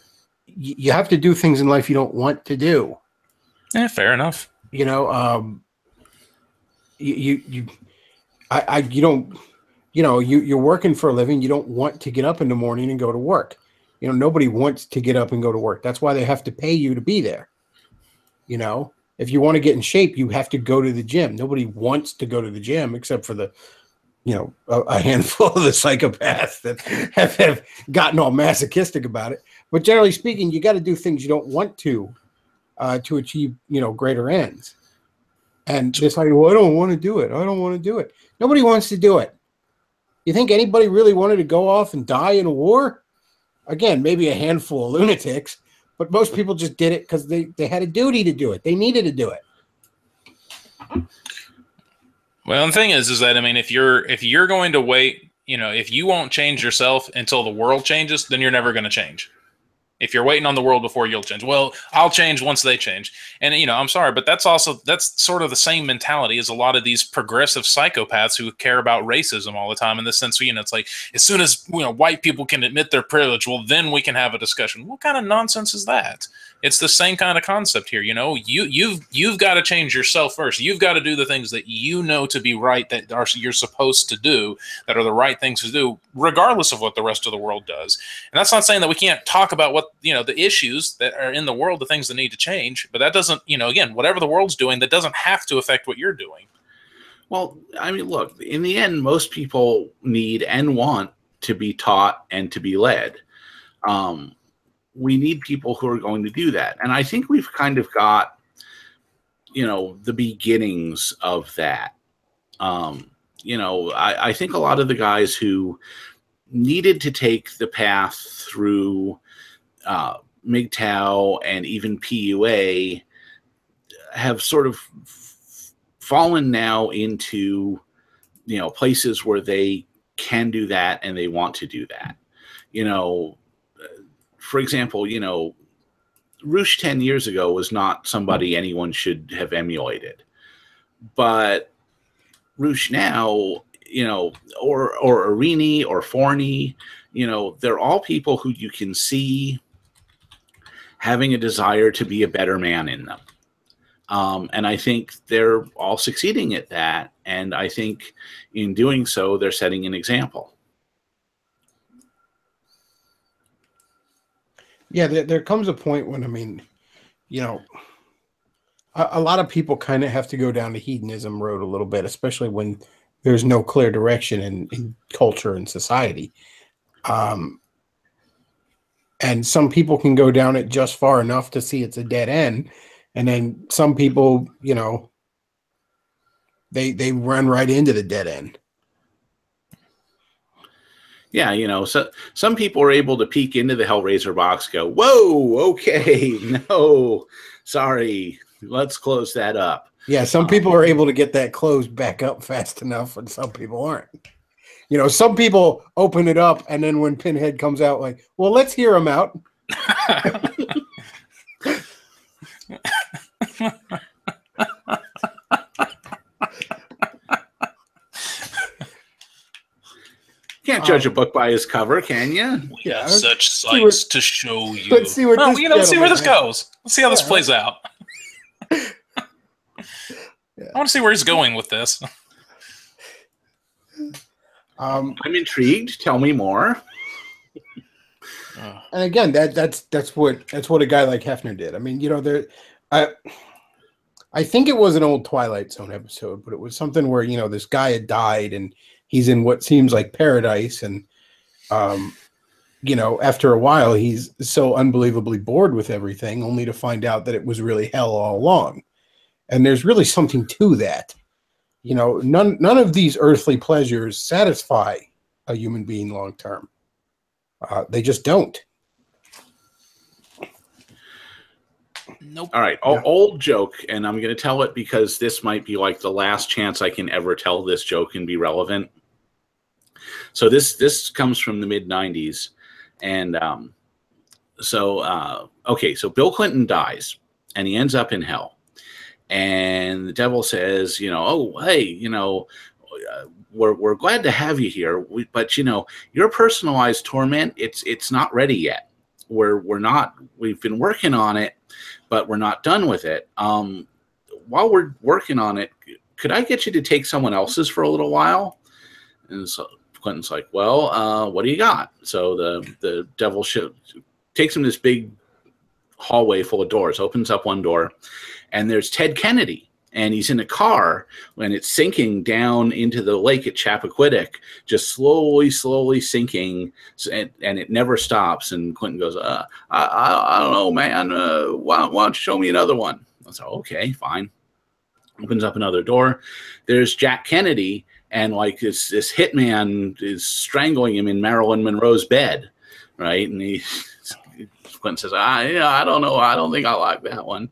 you have to do things in life you don't want to do. Yeah, fair enough. You know, you don't. You know, you're working for a living. You don't want to get up in the morning and go to work. You know, nobody wants to get up and go to work. That's why they have to pay you to be there. You know, if you want to get in shape, you have to go to the gym. Nobody wants to go to the gym except for the, you know, a handful of the psychopaths that have gotten all masochistic about it. But generally speaking, you got to do things you don't want to achieve, you know, greater ends. And this idea, well, I don't want to do it. I don't want to do it. Nobody wants to do it. You think anybody really wanted to go off and die in a war? Again, maybe a handful of lunatics, but most people just did it because they had a duty to do it. They needed to do it. Well, the thing is that I mean, if you're going to wait, you know, if you won't change yourself until the world changes, then you're never going to change. If you're waiting on the world before you'll change, well, I'll change once they change. And, you know, I'm sorry, but that's sort of the same mentality as a lot of these progressive psychopaths who care about racism all the time in the sense, you know, it's like, as soon as, you know, white people can admit their privilege, well, then we can have a discussion. What kind of nonsense is that? It's the same kind of concept here. You know, you've got to change yourself first. You've got to do the things that you know to be right, that you're supposed to do, that are the right things to do, regardless of what the rest of the world does. And that's not saying that we can't talk about what, you know, the issues that are in the world, the things that need to change, but that doesn't, you know, again, whatever the world's doing, that doesn't have to affect what you're doing. Well, I mean, look, in the end, most people need and want to be taught and to be led. We need people who are going to do that. And I think we've kind of got, you know, the beginnings of that. You know, I think a lot of the guys who needed to take the path through MGTOW and even PUA have sort of fallen now into, you know, places where they can do that and they want to do that. You know, for example, you know, Roosh 10 years ago was not somebody anyone should have emulated. But Roosh now, you know, or Arini or Forney, you know, they're all people who you can see having a desire to be a better man in them. And I think they're all succeeding at that. And I think in doing so, they're setting an example. Yeah, there comes a point when, I mean, you know, a lot of people kind of have to go down the hedonism road a little bit, especially when there's no clear direction in culture and society. Um, and some people can go down it just far enough to see it's a dead end. And then some people, you know, they run right into the dead end. Yeah, you know, so some people are able to peek into the Hellraiser box, go, "Whoa, okay, no, sorry, let's close that up." Yeah, some people are able to get that closed back up fast enough, and some people aren't. You know, some people open it up, and then when Pinhead comes out, like, well, let's hear him out. Can't judge a book by his cover, can you? We have such sights to show you. Let's see what let's see where this has. goes. Let's see how this plays out. I want to see where he's going with this. I'm intrigued. Tell me more. And again, that's what a guy like Hefner did. I mean, you know, I think it was an old Twilight Zone episode, but it was something where, you know, this guy had died and he's in what seems like paradise, and you know, after a while he's so unbelievably bored with everything, only to find out that it was really hell all along. And there's really something to that. You know, none of these earthly pleasures satisfy a human being long term. They just don't. Nope. All right, old joke, and I'm going to tell it because this might be like the last chance I can ever tell this joke and be relevant. So this comes from the mid '90s, and so Bill Clinton dies, and he ends up in hell, and the devil says, you know, oh hey, you know, we're glad to have you here, but you know, your personalized torment, it's not ready yet. We've been working on it, but we're not done with it. While we're working on it, could I get you to take someone else's for a little while? And so Clinton's like, well, what do you got? So the devil takes him this big hallway full of doors, opens up one door, and there's Ted Kennedy. And he's in a car when it's sinking down into the lake at Chappaquiddick, just slowly sinking, and it never stops. And Clinton goes, I don't know, man. Why don't you show me another one? I said, okay, fine. Opens up another door. There's Jack Kennedy, and like this hitman is strangling him in Marilyn Monroe's bed, right? And Clinton says, I don't know. I don't think I like that one.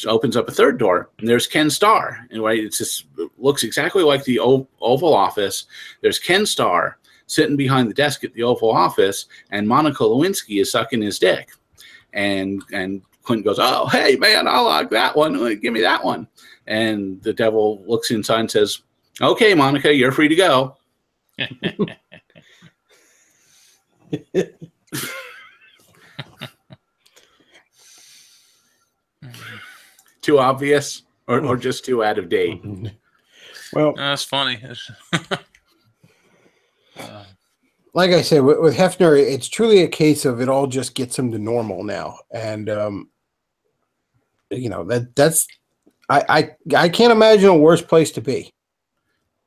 Opens up a third door, and there's Ken Starr. And right, it looks exactly like the Oval Office. There's Ken Starr sitting behind the desk at the Oval Office, and Monica Lewinsky is sucking his dick. And Clinton goes, oh, hey, man, I like that one. Give me that one. And the devil looks inside and says, okay, Monica, you're free to go. Too obvious or just too out of date? Well, that's funny. Like I said, with Hefner, it's truly a case of it all just gets him to normal now. And, you know, that's I can't imagine a worse place to be.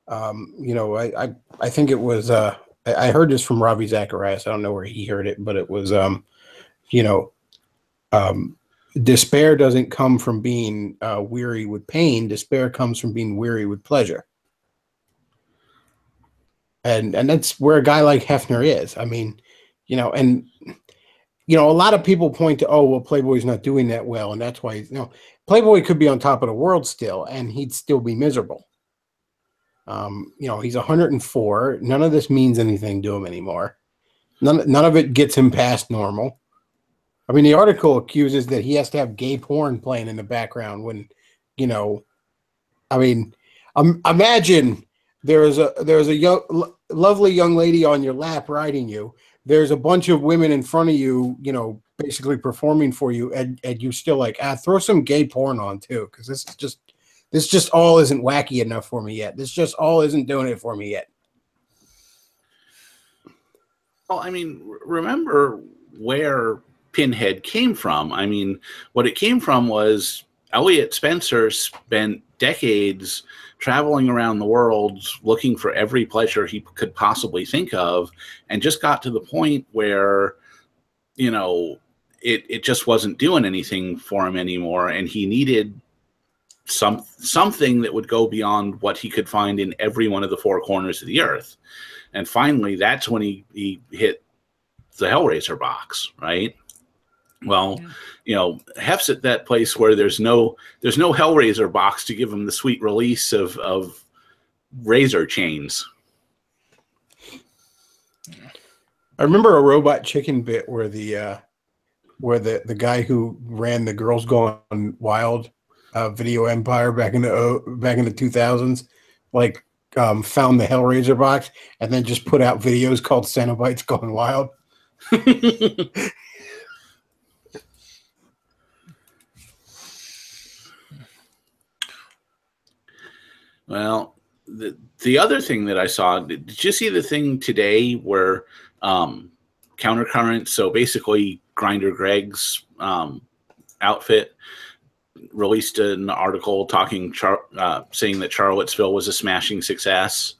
You know, I think it was, I heard this from Ravi Zacharias. I don't know where he heard it, but it was, you know, despair doesn't come from being weary with pain. Despair comes from being weary with pleasure. And that's where a guy like Hefner is. I mean, you know, and, you know, a lot of people point to, oh, well, Playboy's not doing that well. And that's why, you know, Playboy could be on top of the world still, and he'd still be miserable. You know, he's 104. None of this means anything to him anymore. None of it gets him past normal. I mean, the article accuses that he has to have gay porn playing in the background when, you know, I mean, imagine there's a lovely young lady on your lap riding you. There's a bunch of women in front of you, you know, basically performing for you, and you still like, throw some gay porn on too, because this just all isn't wacky enough for me yet. This just all isn't doing it for me yet. Well, I mean, remember where Pinhead came from. I mean, what it came from was Elliot Spencer spent decades traveling around the world looking for every pleasure he could possibly think of, and just got to the point where, you know, it just wasn't doing anything for him anymore, and he needed something that would go beyond what he could find in every one of the four corners of the earth. And finally, that's when he hit the Hellraiser box, right? Well, you know, Hef's at that place where there's no Hellraiser box to give him the sweet release of razor chains. I remember a Robot Chicken bit where the guy who ran the Girls Gone Wild video empire back in the 2000s, like found the Hellraiser box and then just put out videos called Cenobites Gone Wild. Well, the other thing that I saw, did you see the thing today where Countercurrent, so basically Grinder Greg's outfit, released an article talking saying that Charlottesville was a smashing success?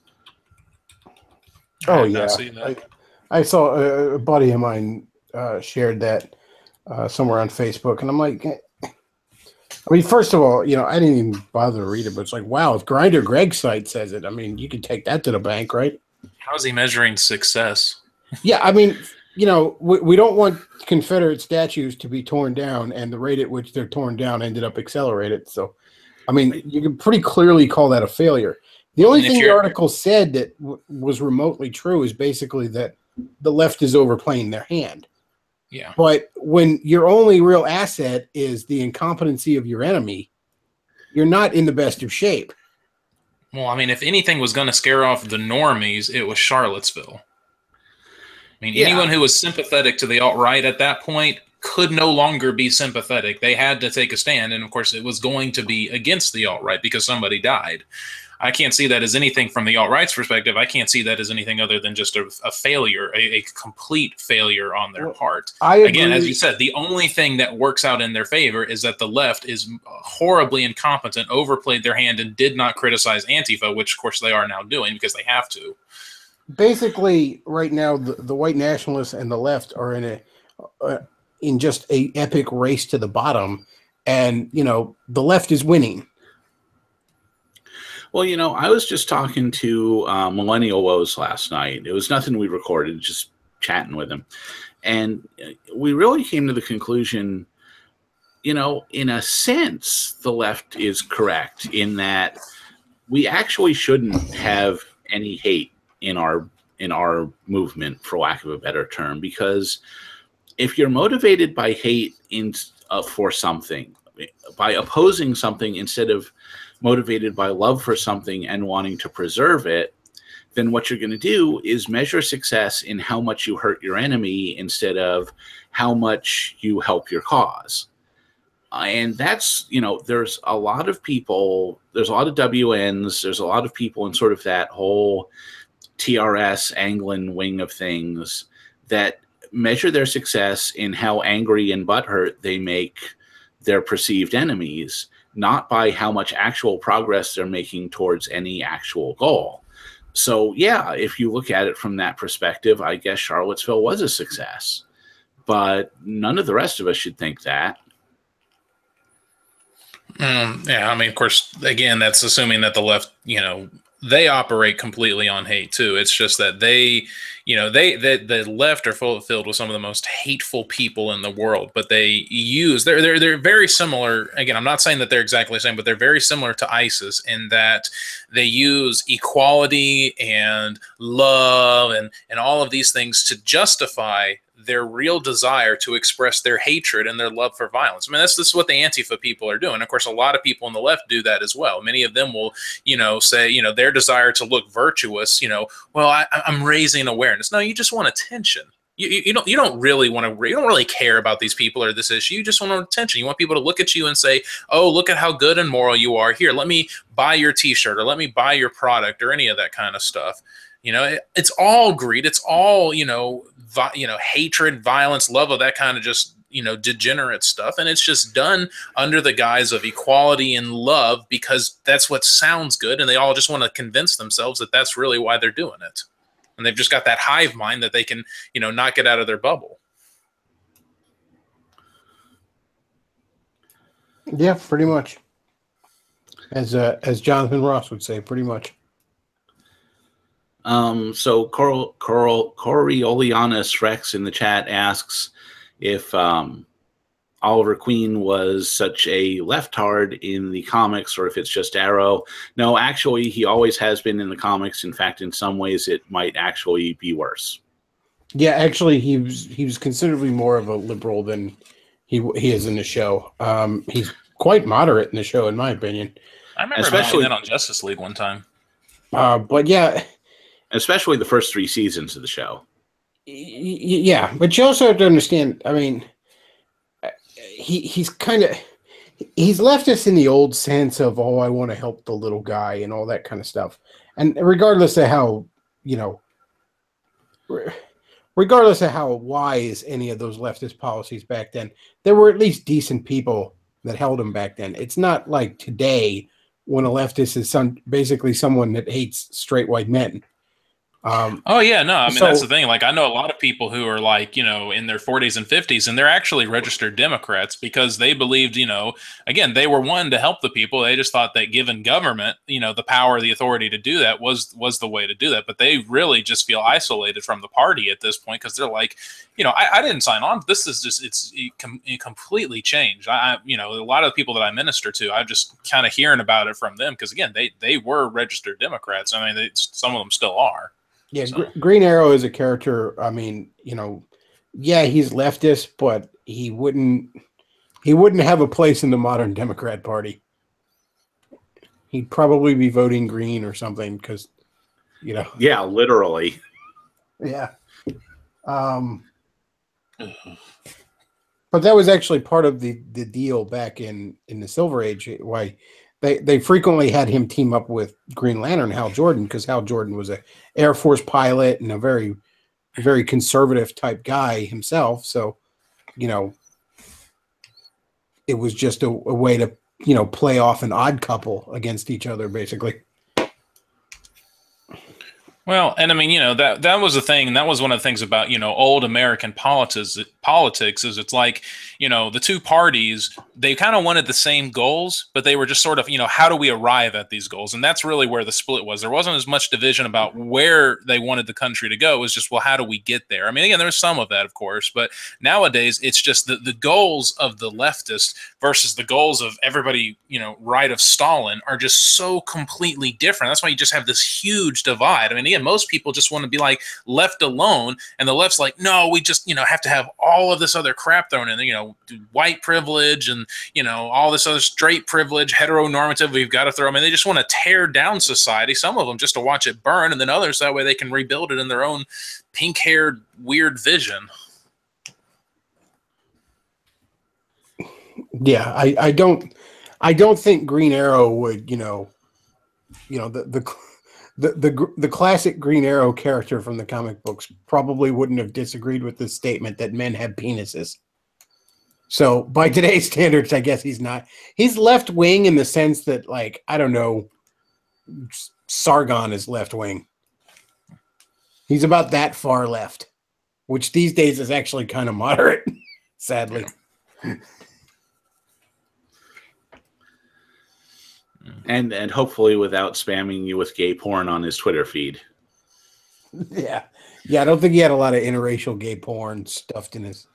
Oh yeah, I saw a buddy of mine shared that somewhere on Facebook, and I'm like, I mean, first of all, you know, I didn't even bother to read it, but it's like, wow, if Grinder Greg's site says it, I mean, you can take that to the bank, right? How is he measuring success? Yeah, I mean, you know, we don't want Confederate statues to be torn down, and the rate at which they're torn down ended up accelerated. So, I mean, you can pretty clearly call that a failure. The only thing the article said that was remotely true is basically that the left is overplaying their hand. Yeah. But when your only real asset is the incompetency of your enemy, you're not in the best of shape. Well, I mean, if anything was going to scare off the normies, it was Charlottesville. I mean, anyone who was sympathetic to the alt-right at that point could no longer be sympathetic. They had to take a stand, and of course it was going to be against the alt-right because somebody died. I can't see that as anything from the alt-right's perspective. I can't see that as anything other than just a failure, a complete failure on their part. Again, as you said, the only thing that works out in their favor is that the left is horribly incompetent, overplayed their hand, and did not criticize Antifa, which, of course, they are now doing because they have to. Basically, right now, the white nationalists and the left are in just a epic race to the bottom, and, you know, the left is winning. Well, you know, I was just talking to Millennial Woes last night. It was nothing we recorded, just chatting with him. And we really came to the conclusion, you know, in a sense, the left is correct in that we actually shouldn't have any hate in our movement, for lack of a better term, because if you're motivated by hate for something, by opposing something instead of motivated by love for something and wanting to preserve it, then what you're going to do is measure success in how much you hurt your enemy instead of how much you help your cause. And that's, you know, there's a lot of people, there's a lot of WNs, there's a lot of people in sort of that whole TRS Anglin wing of things that measure their success in how angry and butthurt they make their perceived enemies, not by how much actual progress they're making towards any actual goal. So, yeah, if you look at it from that perspective, I guess Charlottesville was a success. But none of the rest of us should think that. Yeah, I mean, of course, again, that's assuming that the left, you know, they operate completely on hate too. It's just that they, you know, the left are filled with some of the most hateful people in the world, but they use they're very similar. Again, I'm not saying that they're exactly the same, but they're very similar to ISIS in that they use equality and love and all of these things to justify their real desire to express their hatred and their love for violence. I mean, this is what the Antifa people are doing. Of course, a lot of people on the left do that as well. Many of them will, you know, say, you know, their desire to look virtuous, you know, well, I'm raising awareness. No, you just want attention. You don't really care about these people or this issue. You just want attention. You want people to look at you and say, oh, look at how good and moral you are. Here, let me buy your t-shirt or let me buy your product or any of that kind of stuff. You know, it's all greed. It's all, hatred, violence, love of that kind of just, degenerate stuff, and it's just done under the guise of equality and love because that's what sounds good, and they all just want to convince themselves that that's really why they're doing it, and they've just got that hive mind that they can not get out of their bubble. Yeah, pretty much. As Jonathan Ross would say, pretty much. So Coriolanus Rex in the chat asks if Oliver Queen was such a leftard in the comics or if it's just Arrow. No, actually, he always has been in the comics. In fact, in some ways, it might actually be worse. Yeah, actually, he was considerably more of a liberal than he is in the show. He's quite moderate in the show, in my opinion. I remember especially that on Justice League one time. But yeah, especially the first 3 seasons of the show. Yeah, but you also have to understand. I mean, he's leftist in the old sense of, oh, I want to help the little guy and all that kind of stuff. And regardless of how wise any of those leftist policies back then, there were at least decent people that held him back then. It's not like today when a leftist is basically someone that hates straight white men. Oh yeah, no, I mean, that's the thing. Like, I know a lot of people who are like, in their 40s and 50s, and they're actually registered Democrats because they believed, again, they were one to help the people. They just thought that given government, the power, the authority to do that was the way to do that. But they really just feel isolated from the party at this point because they're like, I didn't sign on. This is just it completely changed. A lot of the people that I minister to, I'm just kind of hearing about it from them because again, they were registered Democrats. I mean, some of them still are. Yeah, so. Green Arrow is a character. I mean, yeah, he's leftist, but he wouldn't have a place in the modern Democrat Party. He'd probably be voting green or something because, Yeah, literally. Yeah. But that was actually part of the deal back in the Silver Age. Why they frequently had him team up with Green Lantern Hal Jordan because Hal Jordan was a Air Force pilot and a very, very conservative type guy himself. So, it was just a way to, play off an odd couple against each other, basically. Well, and I mean, that was the thing. That was one of the things about, old American politics is it's like, the two parties, they kind of wanted the same goals, but they were just sort of, how do we arrive at these goals? And that's really where the split was. There wasn't as much division about where they wanted the country to go. It was just, well, how do we get there? I mean, again, there's some of that, of course, but nowadays it's just the goals of the leftists versus the goals of everybody, right of Stalin are just so completely different. That's why you just have this huge divide. I mean, again, most people just want to be like left alone, and the left's like, no, we just have to have all of this other crap thrown in there, white privilege and all this other straight privilege, heteronormative. We've got to throw. I mean, they just want to tear down society. Some of them just to watch it burn, and then others that way they can rebuild it in their own pink-haired weird vision. Yeah, I don't think Green Arrow would the classic Green Arrow character from the comic books probably wouldn't have disagreed with the statement that men have penises. So by today's standards, I guess he's not. He's left wing in the sense that, like, I don't know, Sargon is left wing. He's about that far left, which these days is actually kind of moderate, sadly. And hopefully without spamming you with gay porn on his Twitter feed. Yeah. I don't think he had a lot of interracial gay porn stuffed in his.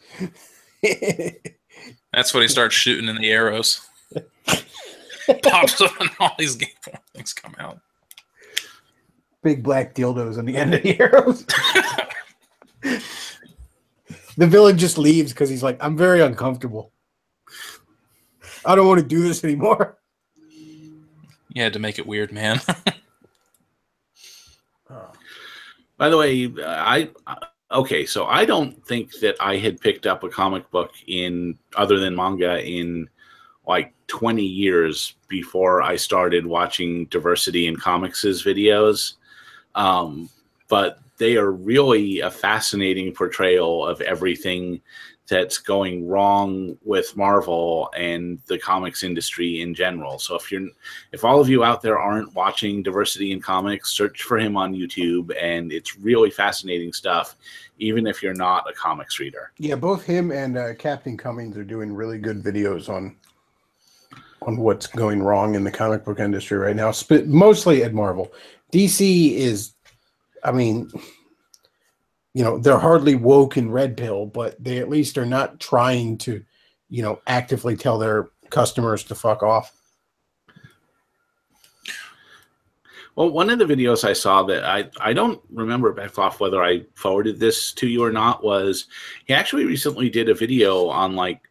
That's what he starts shooting in the arrows. Pops up and all these gay porn things come out. Big black dildos on the end of the arrows. The villain just leaves because he's like, I'm very uncomfortable. I don't want to do this anymore. You had to make it weird, man. By the way, so I don't think that I had picked up a comic book other than manga in like 20 years before I started watching Diversity in Comics' videos. But they are really a fascinating portrayal of everything that's going wrong with Marvel and the comics industry in general. So if all of you out there aren't watching Diversity in Comics, search for him on YouTube, and it's really fascinating stuff, even if you're not a comics reader. Yeah, both him and Captain Cummings are doing really good videos on what's going wrong in the comic book industry right now, mostly at Marvel. DC is, I mean, you know, they're hardly woke and red pill, but they at least are not trying to, you know, actively tell their customers to fuck off. Well, one of the videos I saw that I don't remember, Bechtloff, whether I forwarded this to you or not, was he actually recently did a video on like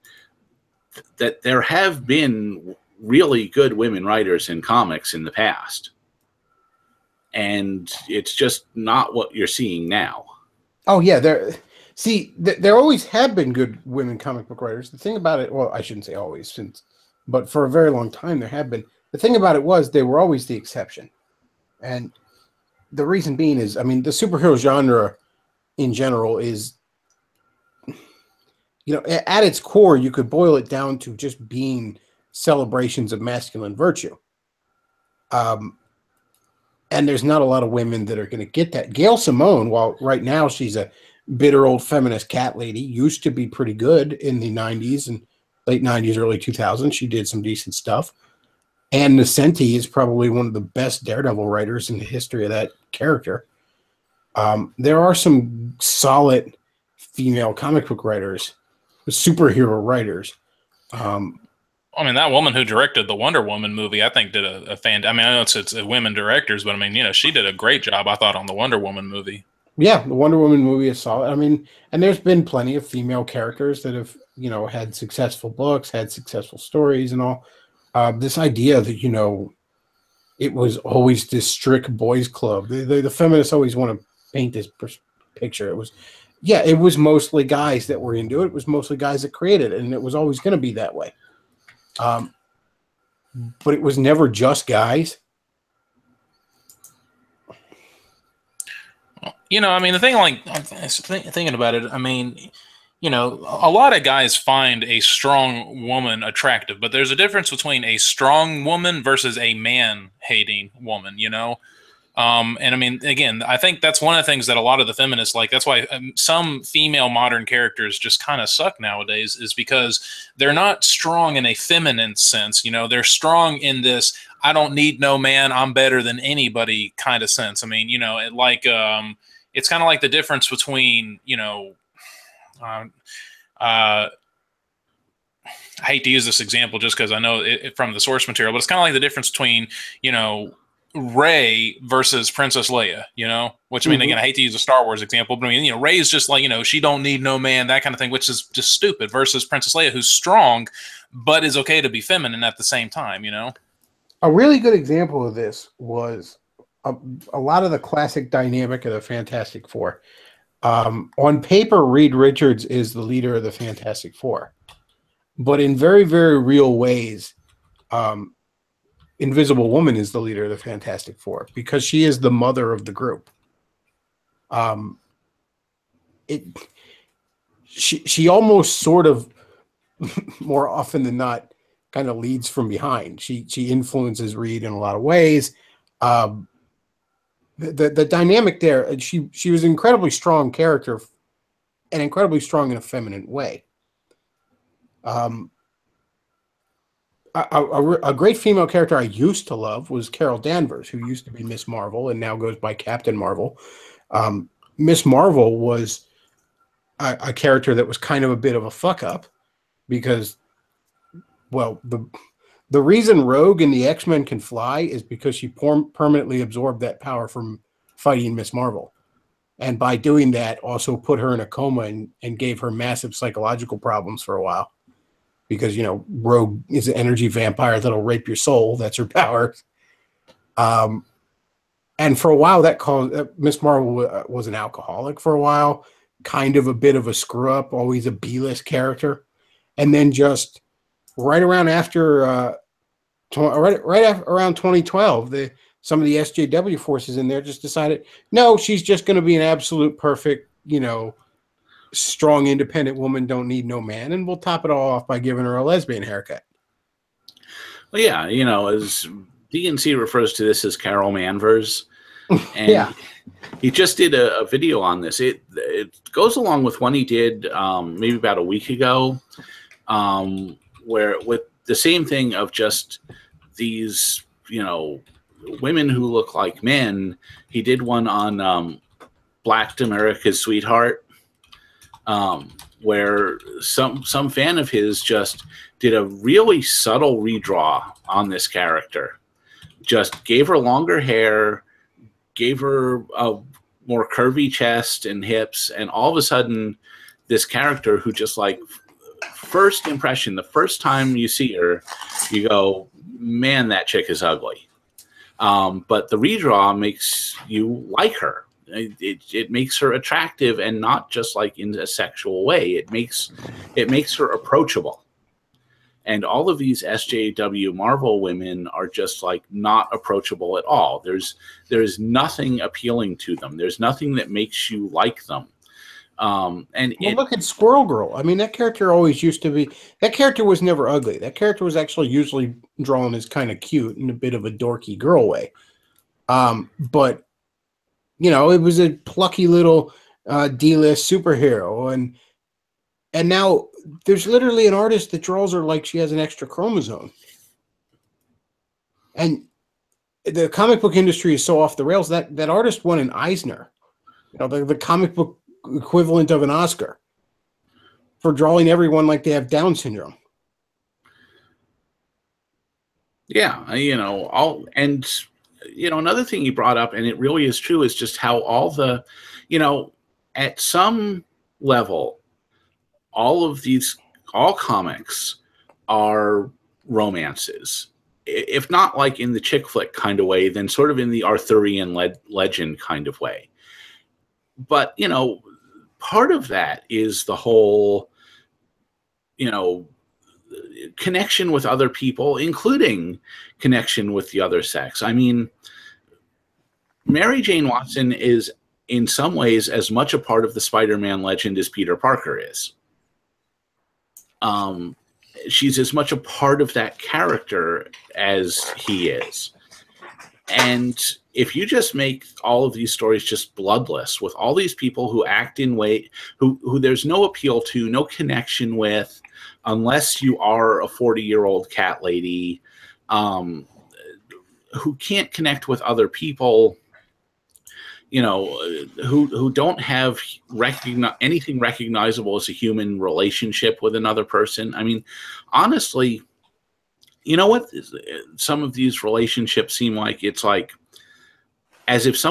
that there have been really good women writers in comics in the past. And it's just not what you're seeing now. Oh yeah, there always have been good women comic book writers. The thing about it, well, I shouldn't say always, but for a very long time there have been. The thing about it was they were always the exception, and the reason being is, I mean, the superhero genre in general is, you know, at its core, you could boil it down to just being celebrations of masculine virtue. And there's not a lot of women that are going to get that. Gail Simone, while right now she's a bitter old feminist cat lady, used to be pretty good in the 90s and late 90s, early 2000s. She did some decent stuff. Ann Nesenti is probably one of the best Daredevil writers in the history of that character. There are some solid female comic book writers, superhero writers. I mean, that woman who directed the Wonder Woman movie, I think did a fan. I mean, I know it's women directors, but I mean, you know, she did a great job, I thought, on the Wonder Woman movie. Yeah, the Wonder Woman movie is solid. I mean, and there's been plenty of female characters that have, you know, had successful books, had successful stories and all. This idea that, you know, it was always this strict boys club. The feminists always want to paint this picture. It was mostly guys that were into it. It was mostly guys that created it, and it was always going to be that way. But it was never just guys. You know, I mean, the thing, like, thinking about it, I mean, you know, a lot of guys find a strong woman attractive, but there's a difference between a strong woman versus a man-hating woman, you know? And I mean, again, I think that's one of the things that a lot of the feminists like. That's why some female modern characters just kind of suck nowadays, is because they're not strong in a feminine sense. You know, they're strong in this, I don't need no man, I'm better than anybody kind of sense. I mean, you know, it's kind of like the difference between, you know, I hate to use this example just because I know it from the source material, but it's kind of like the difference between, you know, Rey versus Princess Leia, you know, which I mean, again, I hate to use a Star Wars example, but I mean, you know, Rey is just like, you know, she don't need no man, that kind of thing, which is just stupid, versus Princess Leia, who's strong, but is okay to be feminine at the same time, you know? A really good example of this was a lot of the classic dynamic of the Fantastic Four. On paper, Reed Richards is the leader of the Fantastic Four, but in very, very real ways, Invisible Woman is the leader of the Fantastic Four because she is the mother of the group. She almost sort of more often than not kind of leads from behind. She influences Reed in a lot of ways. The dynamic there, she was an incredibly strong character and incredibly strong in a feminine way. A great female character I used to love was Carol Danvers, who used to be Miss Marvel and now goes by Captain Marvel. Miss Marvel was a character that was kind of a bit of a fuck up because, well, the reason Rogue and the X-Men can fly is because she permanently absorbed that power from fighting Miss Marvel. And by doing that, also put her in a coma and gave her massive psychological problems for a while. Because, you know, Rogue is an energy vampire that'll rape your soul. That's her power. And for a while, that caused Miss Marvel was an alcoholic for a while, kind of a bit of a screw up, always a B-list character. And then just right around after, around 2012, some of the SJW forces in there just decided, no, she's just going to be an absolute perfect, strong, independent woman, don't need no man, and we'll top it all off by giving her a lesbian haircut. Well, yeah, as DNC refers to this as Carol Manvers, and Yeah. he just did a video on this. It goes along with one he did maybe about a week ago, where with the same thing of just these, women who look like men. He did one on Black America's Sweetheart, where some fan of his just did a really subtle redraw on this character. Just gave her longer hair, gave her a more curvy chest and hips, and all of a sudden, this character who just like first impression, the first time you see her, you go, man, that chick is ugly. But the redraw makes you like her. It makes her attractive, and not just like in a sexual way. It makes her approachable. And all of these SJW Marvel women are just like not approachable at all. There's nothing appealing to them. There's nothing that makes you like them. Look at Squirrel Girl. I mean, that character always used to be. That character was never ugly. That character was actually usually drawn as kind of cute in a bit of a dorky girl way. But it was a plucky little D-list superhero, and now there's literally an artist that draws her like she has an extra chromosome. And the comic book industry is so off the rails that artist won an Eisner, the comic book equivalent of an Oscar, for drawing everyone like they have Down syndrome. Yeah, another thing you brought up, and it really is true, is just how all the, at some level, all comics are romances. If not like in the chick flick kind of way, then sort of in the Arthurian legend kind of way. But, part of that is the whole, connection with other people, including connection with the other sex. I mean, Mary Jane Watson is in some ways as much a part of the Spider-Man legend as Peter Parker is. She's as much a part of that character as he is. And if you just make all of these stories just bloodless, with all these people who act in way who there's no appeal to, no connection with, unless you are a 40-year-old cat lady, who can't connect with other people, who don't have anything recognizable as a human relationship with another person. I mean, honestly, what some of these relationships seem like? It's like as if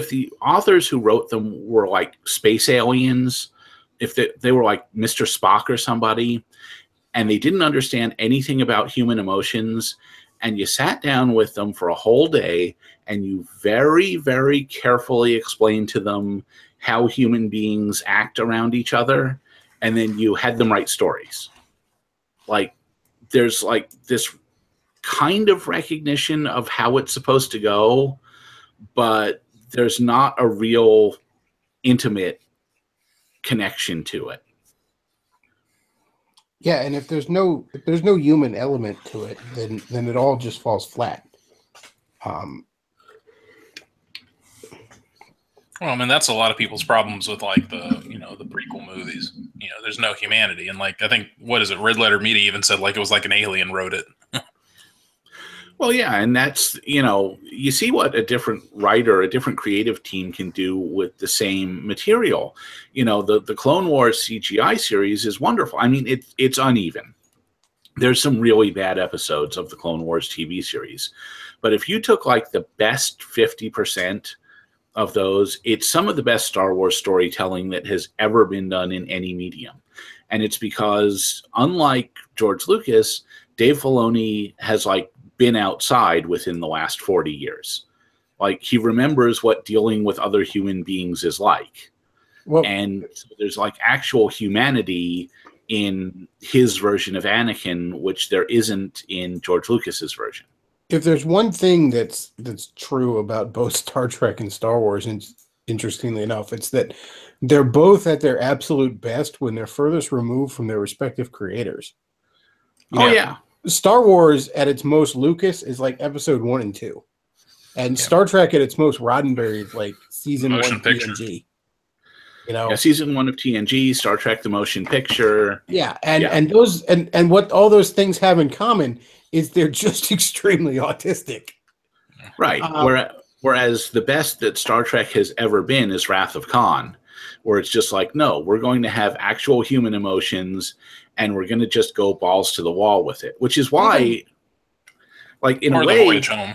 the authors who wrote them were like space aliens, if they were like Mr. Spock or somebody, and they didn't understand anything about human emotions, and you sat down with them for a whole day and you very, very carefully explained to them how human beings act around each other, and then you had them write stories. Like, there's like this kind of recognition of how it's supposed to go, but there's not a real intimate connection to it. Yeah, and if there's no human element to it, then it all just falls flat. Well, I mean, that's a lot of people's problems with like the prequel movies. There's no humanity, and like I think Red Letter Media even said like it was like an alien wrote it. Well, yeah, and that's, you see what a different writer, a different creative team can do with the same material. The Clone Wars CGI series is wonderful. I mean, it's uneven. There's some really bad episodes of the Clone Wars TV series. But if you took like the best 50% of those, it's some of the best Star Wars storytelling that has ever been done in any medium. And it's because, unlike George Lucas, Dave Filoni has like been outside within the last 40 years. Like, he remembers what dealing with other human beings is like. Well, and so there's like actual humanity in his version of Anakin, which there isn't in George Lucas's version. if there's one thing that's true about both Star Trek and Star Wars, and interestingly enough, it's that they're both at their absolute best when they're furthest removed from their respective creators. You Oh know, yeah. Star Wars at its most Lucas is like episode 1 and 2. And Star Trek at its most Roddenberry is like season Motion 1 picture. TNG. You know? Yeah, season 1 of TNG, Star Trek the Motion Picture. Yeah, and those and what all those things have in common is they're just extremely autistic. Right. Whereas the best that Star Trek has ever been is Wrath of Khan, where it's just like, no, we're going to have actual human emotions and we're going to just go balls to the wall with it, which is why, like, in a way, The Voyage Home.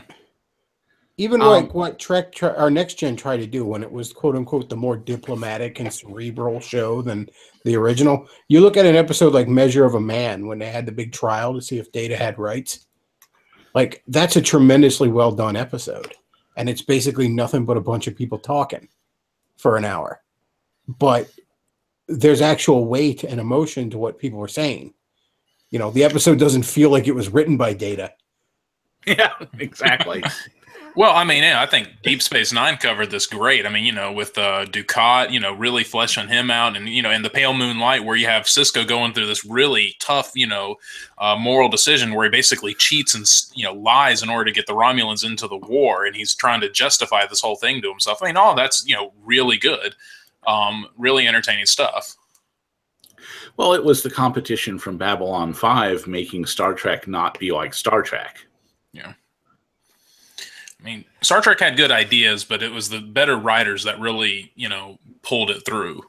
Even like what Trek or Next Gen tried to do when it was quote unquote the more diplomatic and cerebral show than the original. You look at an episode like Measure of a Man when they had the big trial to see if Data had rights. Like, that's a tremendously well done episode. And it's basically nothing but a bunch of people talking for an hour. But there's actual weight and emotion to what people are saying. You know, the episode doesn't feel like it was written by Data. Yeah, exactly. Well, I mean, yeah, I think Deep Space Nine covered this great. I mean, you know, with Ducat, you know, really fleshing him out, and, you know, in the Pale Moonlight, where you have Cisco going through this really tough, you know, moral decision where he basically cheats and, you know, lies in order to get the Romulans into the war, and he's trying to justify this whole thing to himself. I mean, all that's, you know, really good, really entertaining stuff. Well, it was the competition from Babylon 5 making Star Trek not be like Star Trek. Yeah. I mean, Star Trek had good ideas, but it was the better writers that really, you know, pulled it through.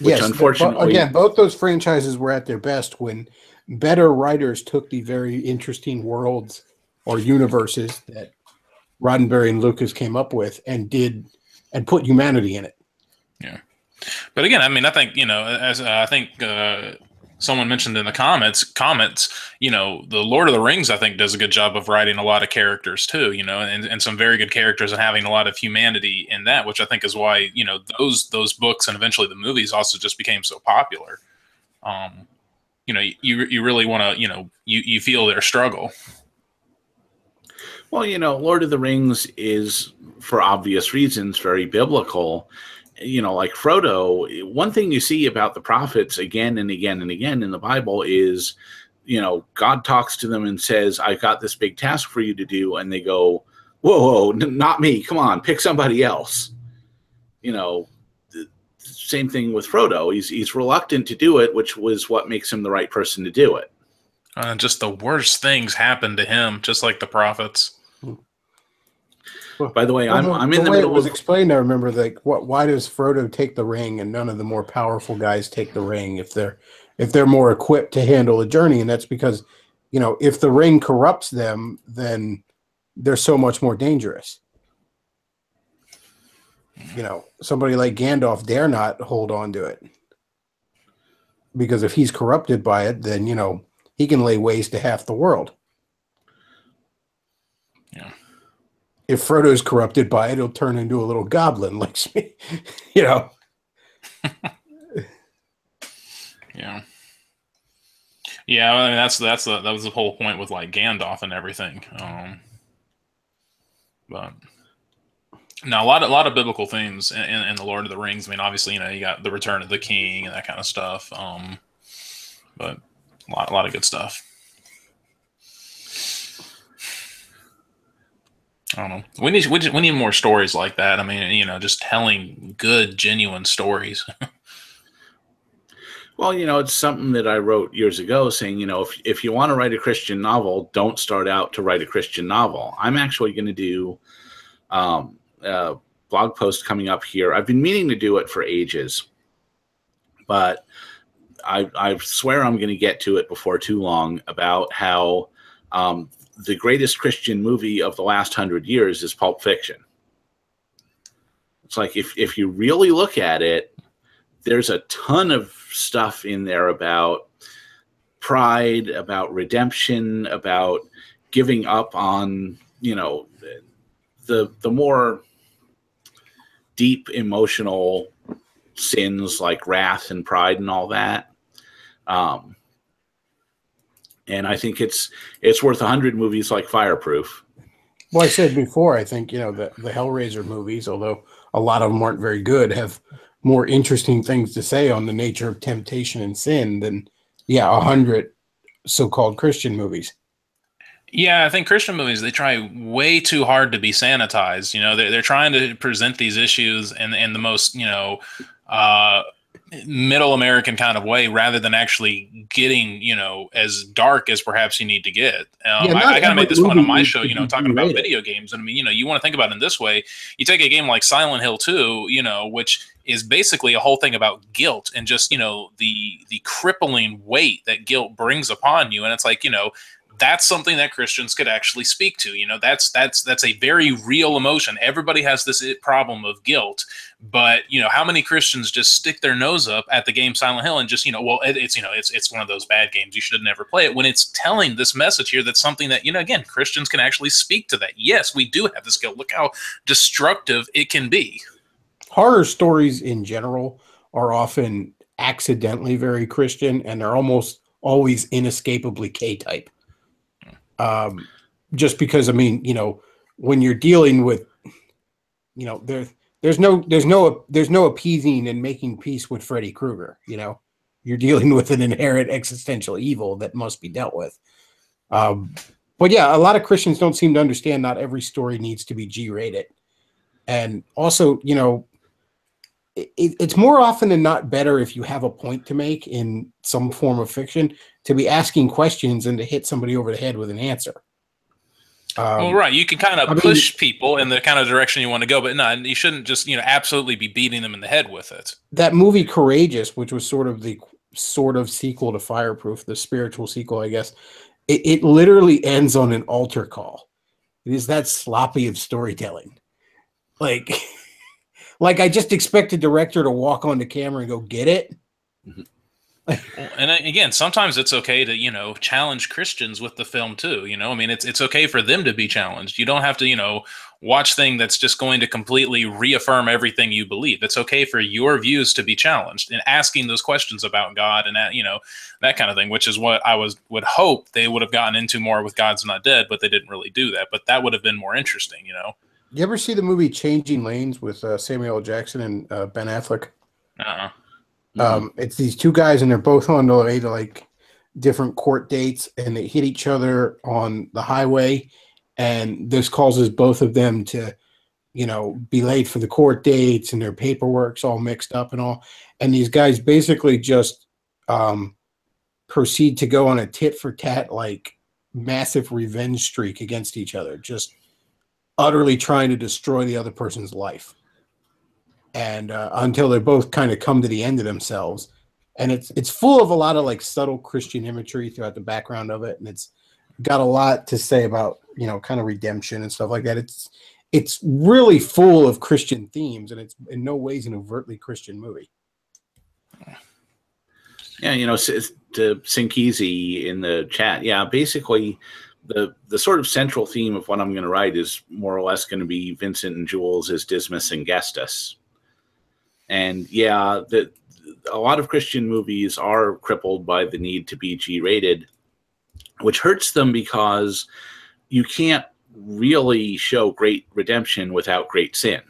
Which unfortunately, again, both those franchises were at their best when better writers took the very interesting worlds or universes that Roddenberry and Lucas came up with and put humanity in it. Yeah. But again, I mean, I think, you know, as I think someone mentioned in the comments, you know, the Lord of the Rings, I think, does a good job of writing a lot of characters too, you know, and some very good characters and having a lot of humanity in that, which I think is why, you know, those books and eventually the movies also just became so popular. You know, you really want to, you know, you feel their struggle. Well, you know, Lord of the Rings is, for obvious reasons, very biblical. You know, like Frodo, one thing you see about the prophets again and again and again in the Bible is, you know, God talks to them and says, I've got this big task for you to do. And they go, whoa, not me. Come on, pick somebody else. You know, same thing with Frodo. He's reluctant to do it, which was what makes him the right person to do it. Just the worst things happen to him, just like the prophets. By the way, I'm in the way middle. It was explained. I remember, like, why does Frodo take the ring and none of the more powerful guys take the ring if they're more equipped to handle the journey? And that's because, you know, if the ring corrupts them, then they're so much more dangerous. You know, somebody like Gandalf dare not hold on to it because if he's corrupted by it, then, you know, he can lay waste to half the world. Yeah. If Frodo's corrupted by it, he'll turn into a little goblin, like, you know. Yeah. Yeah, I mean, that was the whole point with, like, Gandalf and everything. But no, a lot of biblical themes in the Lord of the Rings. I mean, obviously, you know, you got the Return of the King and that kind of stuff. But a lot of good stuff. I don't know. We need more stories like that. I mean, you know, just telling good, genuine stories. Well, you know, it's something that I wrote years ago saying, you know, if you want to write a Christian novel, don't start out to write a Christian novel. I'm actually going to do a blog post coming up here. I've been meaning to do it for ages, but I swear I'm going to get to it before too long about how the greatest Christian movie of the last 100 years is Pulp Fiction. It's like, if you really look at it, there's a ton of stuff in there about pride, about redemption, about giving up on, you know, the more deep emotional sins like wrath and pride and all that. And I think it's worth 100 movies like Fireproof. Well, I said before, I think, the Hellraiser movies, although a lot of them aren't very good, have more interesting things to say on the nature of temptation and sin than, 100 so-called Christian movies. Yeah, I think Christian movies, they try way too hard to be sanitized. They're trying to present these issues in the most, middle American kind of way, rather than actually getting, as dark as perhaps you need to get. I kind of made this point on my show, talking about video games. And I mean, you want to think about it in this way. You take a game like Silent Hill 2, which is basically a whole thing about guilt and just, the crippling weight that guilt brings upon you. And it's like, that's something that Christians could actually speak to. That's a very real emotion. Everybody has this problem of guilt, but how many Christians just stick their nose up at the game Silent Hill and just it's one of those bad games, you should never play it, when it's telling this message here that's something that again, Christians can actually speak to that. Yes, we do have this guilt. Look how destructive it can be. Horror stories in general are often accidentally very Christian, and they're almost always inescapably K-type. Just because, I mean, when you're dealing with, there's no appeasing and making peace with Freddy Krueger. You're dealing with an inherent existential evil that must be dealt with. But yeah, a lot of Christians don't seem to understand not every story needs to be G-rated. And also, it's more often than not better if you have a point to make in some form of fiction to be asking questions and to hit somebody over the head with an answer. Well, right. You can kind of push people in the kind of direction you want to go, but no, you shouldn't just, absolutely be beating them in the head with it. That movie Courageous, which was sort of sequel to Fireproof, the spiritual sequel, I guess, it literally ends on an altar call. It is that sloppy of storytelling. Like I just expect a director to walk on the camera and go, get it? Mm-hmm. And again, sometimes it's okay to, challenge Christians with the film too. I mean, it's okay for them to be challenged. You don't have to, watch thing that's just going to completely reaffirm everything you believe. It's okay for your views to be challenged and asking those questions about God and that, that kind of thing, which is what I would hope they would have gotten into more with God's Not Dead, but they didn't really do that. But that would have been more interesting, You ever see the movie Changing Lanes with Samuel L. Jackson and Ben Affleck? Uh-uh. It's these two guys, and they're both on the way to like different court dates, and they hit each other on the highway, and this causes both of them to, be late for the court dates, and their paperwork's all mixed up and all. And these guys basically just proceed to go on a tit for tat, like massive revenge streak against each other, just utterly trying to destroy the other person's life. And until they both kind of come to the end of themselves. And it's full of a lot of like subtle Christian imagery throughout the background of it. And it's got a lot to say about, kind of redemption and stuff like that. It's really full of Christian themes, and it's in no ways an overtly Christian movie. Yeah, to sink easy in the chat. Yeah, basically the sort of central theme of what I'm going to write is more or less going to be Vincent and Jules as Dismas and Gestas. And yeah, a lot of Christian movies are crippled by the need to be G-rated, which hurts them because you can't really show great redemption without great sin.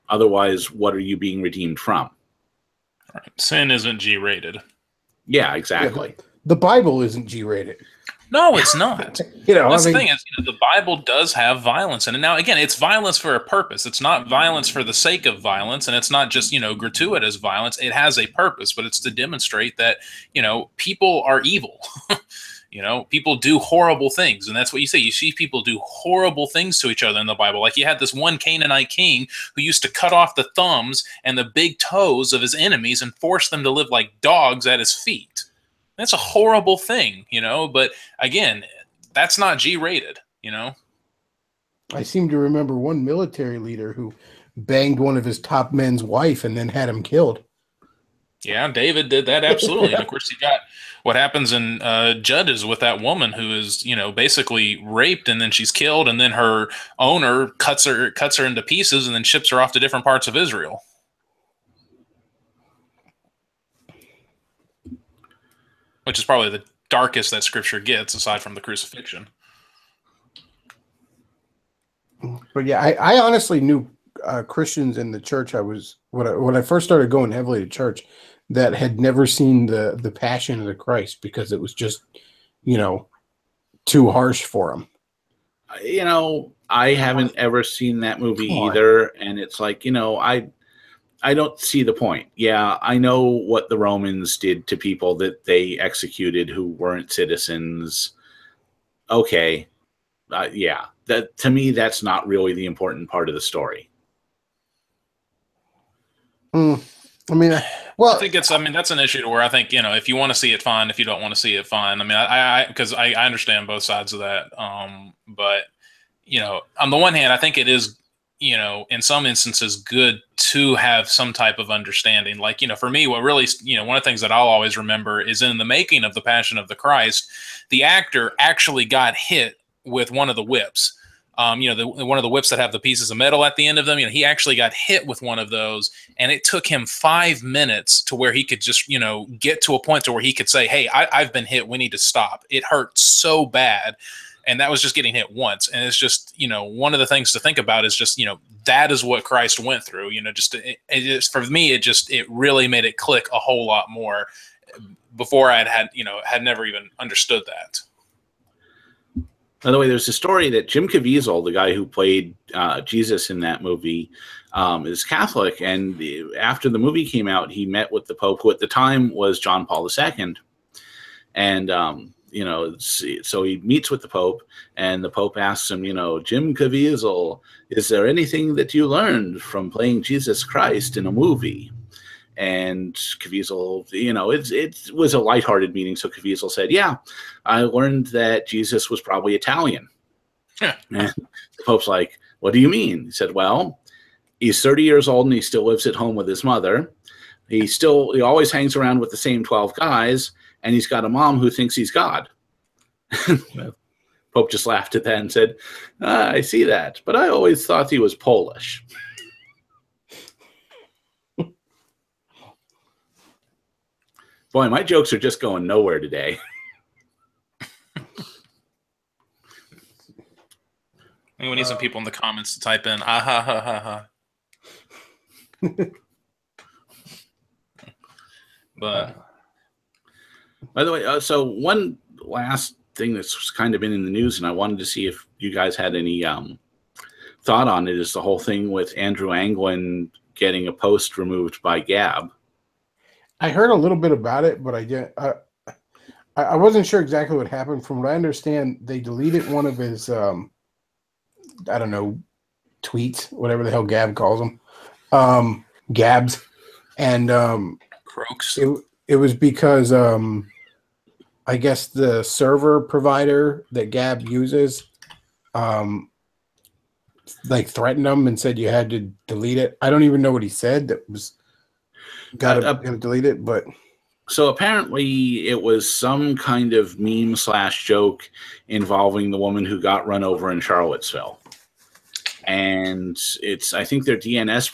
Otherwise, what are you being redeemed from? Right. Sin isn't G-rated. Yeah, exactly. Yeah, the Bible isn't G-rated. No, it's not. That's the thing is, the Bible does have violence in it. Now, again, it's violence for a purpose. It's not violence for the sake of violence, and it's not just, gratuitous violence. It has a purpose, but it's to demonstrate that, people are evil. People do horrible things, and that's what you say. You see people do horrible things to each other in the Bible. Like you had this one Canaanite king who used to cut off the thumbs and the big toes of his enemies and force them to live like dogs at his feet. That's a horrible thing, but again, that's not G-rated, I seem to remember one military leader who banged one of his top men's wife and then had him killed. Yeah, David did that, absolutely. And of course, you got what happens in Judges with that woman who is, basically raped, and then she's killed, and then her owner cuts her into pieces and then ships her off to different parts of Israel. Which is probably the darkest that Scripture gets, aside from the crucifixion. But yeah, I honestly knew Christians in the church when I first started going heavily to church that had never seen the Passion of the Christ because it was just, too harsh for them. I haven't ever seen that movie either, and it's like, I don't see the point. Yeah, I know what the Romans did to people that they executed who weren't citizens. Okay, yeah, that to me, that's not really the important part of the story. I mean, I think that's an issue to where I think, if you want to see it, fine. If you don't want to see it, fine. I mean, because I understand both sides of that. But, on the one hand, I think it is, in some instances good to have some type of understanding. Like, for me, what really, one of the things that I'll always remember is in the making of The Passion of the Christ, the actor actually got hit with one of the whips. One of the whips that have the pieces of metal at the end of them, he actually got hit with one of those, and it took him 5 minutes to where he could just, get to a point to where he could say, hey, I've been hit. We need to stop. It hurt so bad. And that was just getting hit once. And it's just, one of the things to think about is just, that is what Christ went through, for me, it really made it click a whole lot more. Before had never even understood that. By the way, there's a story that Jim Caviezel, the guy who played Jesus in that movie, is Catholic. And after the movie came out, he met with the Pope, who at the time was John Paul II. And, so he meets with the Pope, and the Pope asks him, Jim Caviezel, is there anything that you learned from playing Jesus Christ in a movie? And Caviezel, it was a lighthearted meeting. So Caviezel said, yeah, I learned that Jesus was probably Italian. And the Pope's like, what do you mean? He said, well, he's 30 years old and he still lives at home with his mother. He always hangs around with the same 12 guys, and he's got a mom who thinks he's God. Pope just laughed at that and said, I see that, but I always thought he was Polish. Boy, my jokes are just going nowhere today. I think we need some people in the comments to type in, ah, ha, ha, ha, ha. But by the way, so one last thing that's kind of been in the news, and I wanted to see if you guys had any thought on it, is the whole thing with Andrew Anglin getting a post removed by Gab. I heard a little bit about it, but I wasn't sure exactly what happened. From what I understand, they deleted one of his, tweets, whatever the hell Gab calls them, Gabs, and Croaks. It was because I guess the server provider that Gab uses, threatened them and said you had to delete it. I don't even know what he said. That was gotta delete it, but so apparently it was some kind of meme / joke involving the woman who got run over in Charlottesville. And I think their Gab's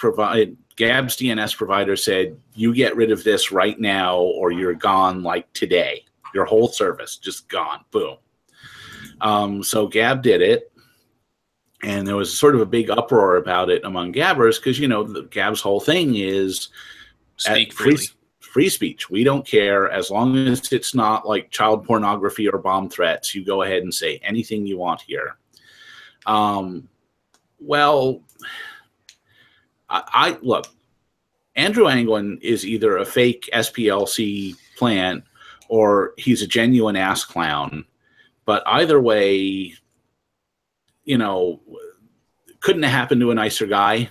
DNS provider said, you get rid of this right now or you're gone like today. Your whole service just gone. Boom. So Gab did it. And there was sort of a big uproar about it among Gabbers because, Gab's whole thing is speak freely. Free speech. We don't care as long as it's not like child pornography or bomb threats. You go ahead and say anything you want here. Well, I look, Andrew Anglin is either a fake SPLC plant or he's a genuine ass clown. But either way, couldn't have happened to a nicer guy.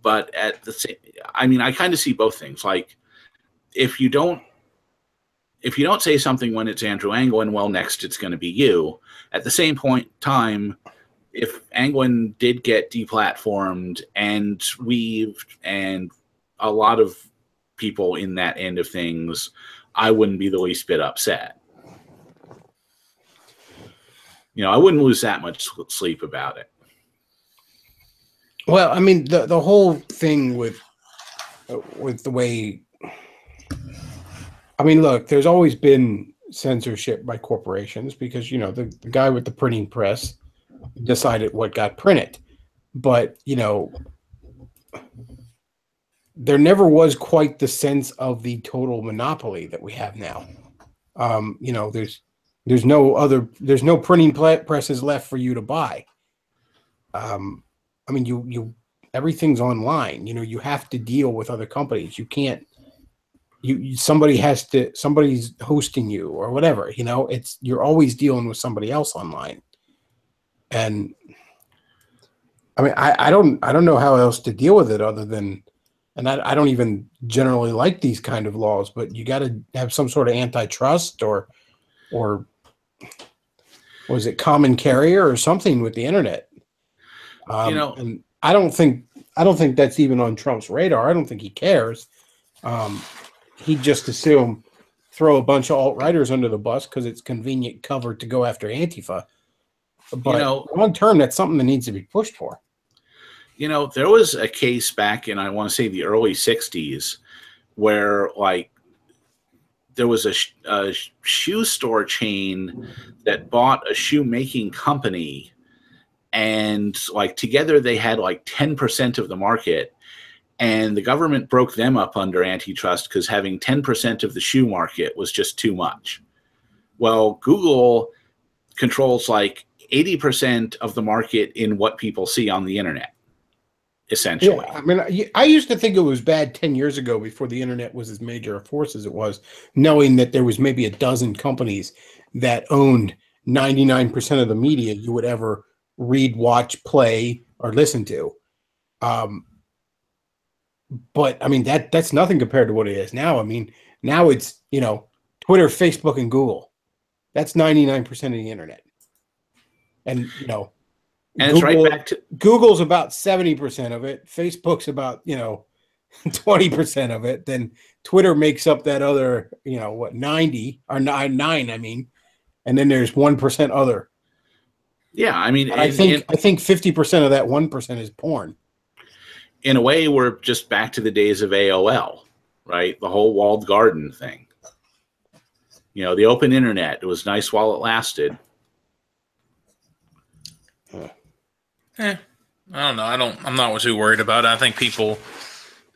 But at the same, I kind of see both things. Like, if you don't say something when it's Andrew Anglin, well, next it's going to be you. At the same point in time, if Anglin did get deplatformed and weaved and a lot of people in that end of things, I wouldn't be the least bit upset. I wouldn't lose that much sleep about it. Well, the whole thing with the way, look, there's always been censorship by corporations because, you know, the guy with the printing press decided what got printed. But, you know, there never was quite the sense of the total monopoly that we have now. You know, there's no printing presses left for you to buy. I mean, you everything's online. You know, you have to deal with other companies. You can't. Somebody's hosting you or whatever. You know, you're always dealing with somebody else online. And I mean, I don't know how else to deal with it other than. And I don't even generally like these kind of laws, but you got to have some sort of antitrust or was it common carrier or something with the internet? You know, and I don't think that's even on Trump's radar. I don't think he cares. He'd just assume throw a bunch of alt-righters under the bus because it's convenient cover to go after Antifa. But you know, long term, that's something that needs to be pushed for. You know, there was a case back in, I want to say, the early 60s where, like, there was a shoe store chain that bought a shoemaking company, and, like, together they had, like, 10% of the market, and the government broke them up under antitrust because having 10% of the shoe market was just too much. Well, Google controls, like, 80% of the market in what people see on the internet. Essentially. Yeah, I mean, I used to think it was bad 10 years ago before the internet was as major a force as it was, knowing that there was maybe a dozen companies that owned 99% of the media you would ever read, watch, play, or listen to. But I mean, that's nothing compared to what it is now. I mean, now it's, you know, Twitter, Facebook, and Google. That's 99% of the internet. And, you know, and Google, it's right back to Google's about 70% of it. Facebook's about, you know, 20% of it. Then Twitter makes up that other, you know, what, 90 or nine, I mean, and then there's 1% other. Yeah, I mean, I think 50% of that 1% is porn. In a way, we're just back to the days of AOL, right? The whole walled garden thing. You know, the open internet. It was nice while it lasted. I don't know. I'm not too worried about it. I think people,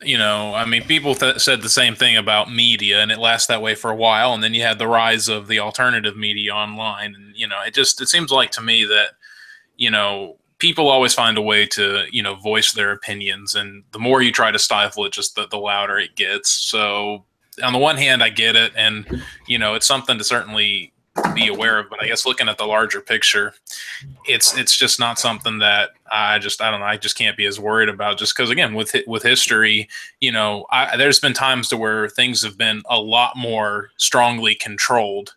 you know, I mean, people said the same thing about media, and it lasted that way for a while. And then you had the rise of the alternative media online. And, you know, it seems like to me that, you know, people always find a way to, you know, voice their opinions. And the more you try to stifle it, just the louder it gets. So on the one hand, I get it. And, you know, it's something to certainly be aware of, but I guess looking at the larger picture, it's just not something that I don't know. I just can't be as worried about, just because, again, with history, you know, there's been times to where things have been a lot more strongly controlled,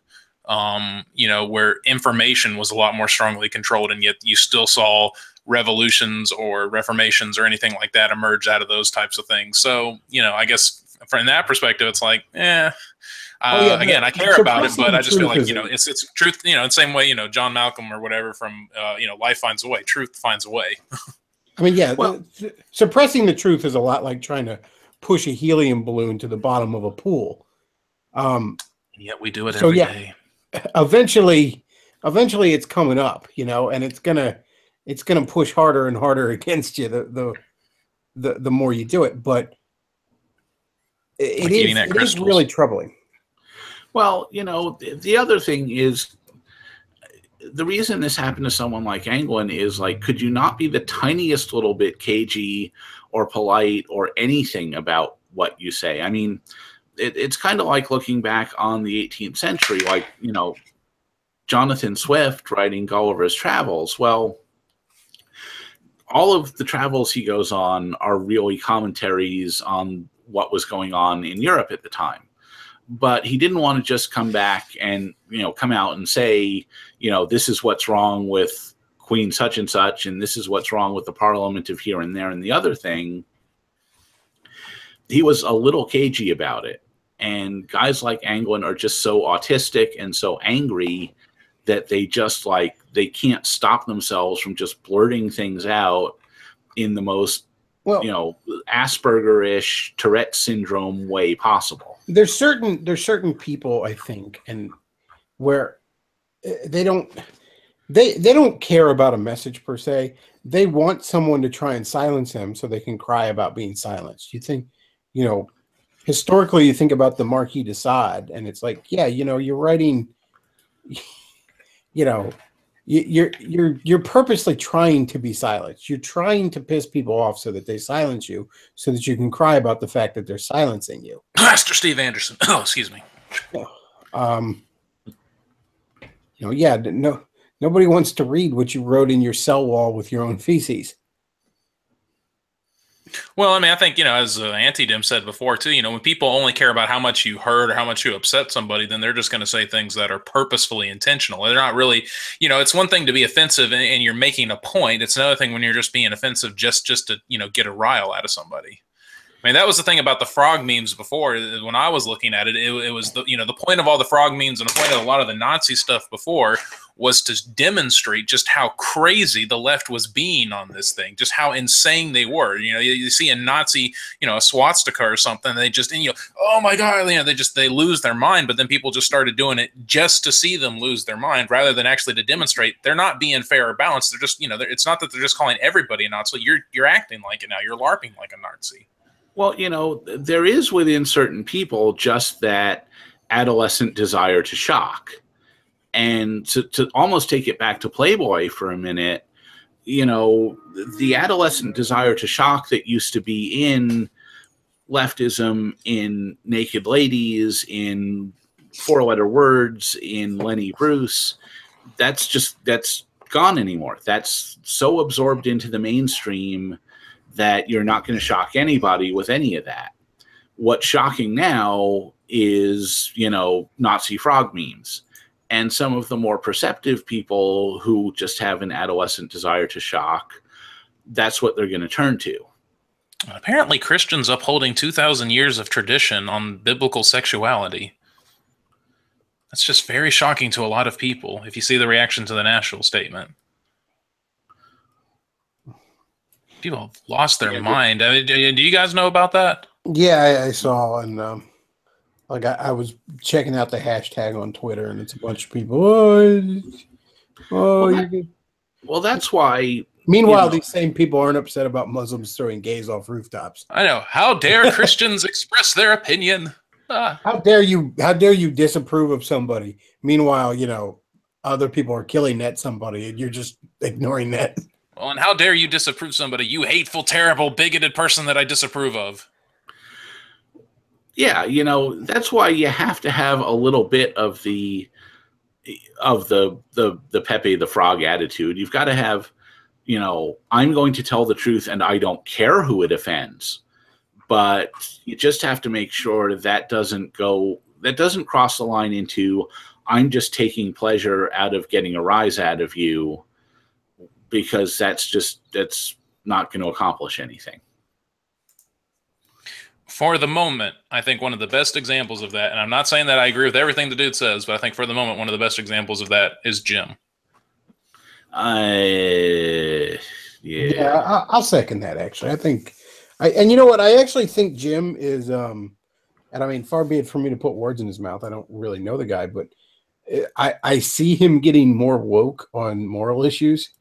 you know, where information was a lot more strongly controlled, and yet you still saw revolutions or reformations or anything like that emerge out of those types of things. So, you know, I guess from that perspective, it's like, again, I care about it, but I just feel like, you know, it's truth, you know, the same way, you know, John Malcolm or whatever from, you know, Life Finds a Way, truth finds a way. I mean, yeah, well, suppressing the truth is a lot like trying to push a helium balloon to the bottom of a pool. Yet we do it every day. Eventually it's coming up, you know, and it's gonna push harder and harder against you the more you do it. But it is really troubling. Well, you know, the other thing is, the reason this happened to someone like Anglin is, like, could you not be the tiniest little bit cagey or polite or anything about what you say? I mean, it's kind of like looking back on the 18th century, like, you know, Jonathan Swift writing Gulliver's Travels. Well, all of the travels he goes on are really commentaries on what was going on in Europe at the time. But he didn't want to just come back and, you know, come out and say, you know, this is what's wrong with Queen such and such, and this is what's wrong with the Parliament of here and there and the other thing. He was a little cagey about it. And guys like Anglin are just so autistic and so angry that they just, like, they can't stop themselves from just blurting things out in the most, you know, Asperger-ish, Tourette syndrome way possible. There's certain people, I think, and where they don't care about a message per se. They want someone to try and silence him so they can cry about being silenced. You think, historically, you think about the Marquis de Sade, and it's like, yeah, you're writing, you're purposely trying to be silenced. You're trying to piss people off so that they silence you, so that you can cry about the fact that they're silencing you. Pastor Steve Anderson. Oh, excuse me. Yeah, no. Nobody wants to read what you wrote in your cell wall with your own feces. Well, I mean, I think, as Anti-Dim said before, too, when people only care about how much you hurt or how much you upset somebody, then they're just going to say things that are purposefully intentional. They're not really, it's one thing to be offensive and you're making a point. It's another thing when you're just being offensive just to, get a rile out of somebody. I mean, that was the thing about the frog memes before. When I was looking at it, it was the point of all the frog memes and the point of a lot of the Nazi stuff before was to demonstrate just how crazy the left was being on this thing, just how insane they were. You see a Nazi, a swastika or something, they just, oh my God, they lose their mind. But then people just started doing it just to see them lose their mind rather than actually to demonstrate they're not being fair or balanced. They're just, it's not that they're just calling everybody a Nazi. You're acting like it now. You're LARPing like a Nazi. Well, there is within certain people just that adolescent desire to shock. And to almost take it back to Playboy for a minute, the adolescent desire to shock that used to be in leftism, in Naked Ladies, in Four-Letter Words, in Lenny Bruce, that's gone anymore. That's so absorbed into the mainstream that you're not going to shock anybody with any of that. What's shocking now is, Nazi frog memes. And some of the more perceptive people who just have an adolescent desire to shock, that's what they're going to turn to. Apparently Christians upholding 2,000 years of tradition on biblical sexuality. That's just very shocking to a lot of people if you see the reaction to the national statement. People have lost their mind. I mean, do you guys know about that? Yeah, I saw, and I was checking out the hashtag on Twitter, and it's a bunch of people. Well, that's why. Meanwhile, these same people aren't upset about Muslims throwing gays off rooftops. I know. How dare Christians express their opinion? How dare you disapprove of somebody? Meanwhile, other people are killing that somebody, and you're just ignoring that. Well, and how dare you disapprove somebody, you hateful, terrible, bigoted person that I disapprove of? Yeah, that's why you have to have a little bit of the Pepe the Frog attitude. You've got to have, I'm going to tell the truth and I don't care who it offends. But you just have to make sure that doesn't cross the line into I'm just taking pleasure out of getting a rise out of you, because that's not going to accomplish anything. For the moment, I think one of the best examples of that, and I'm not saying that I agree with everything the dude says, but I think for the moment, one of the best examples of that is Jim. Yeah, I'll second that, actually. I think, and you know what? I actually think Jim is, and I mean, far be it for me to put words in his mouth. I don't really know the guy, but I see him getting more woke on moral issues.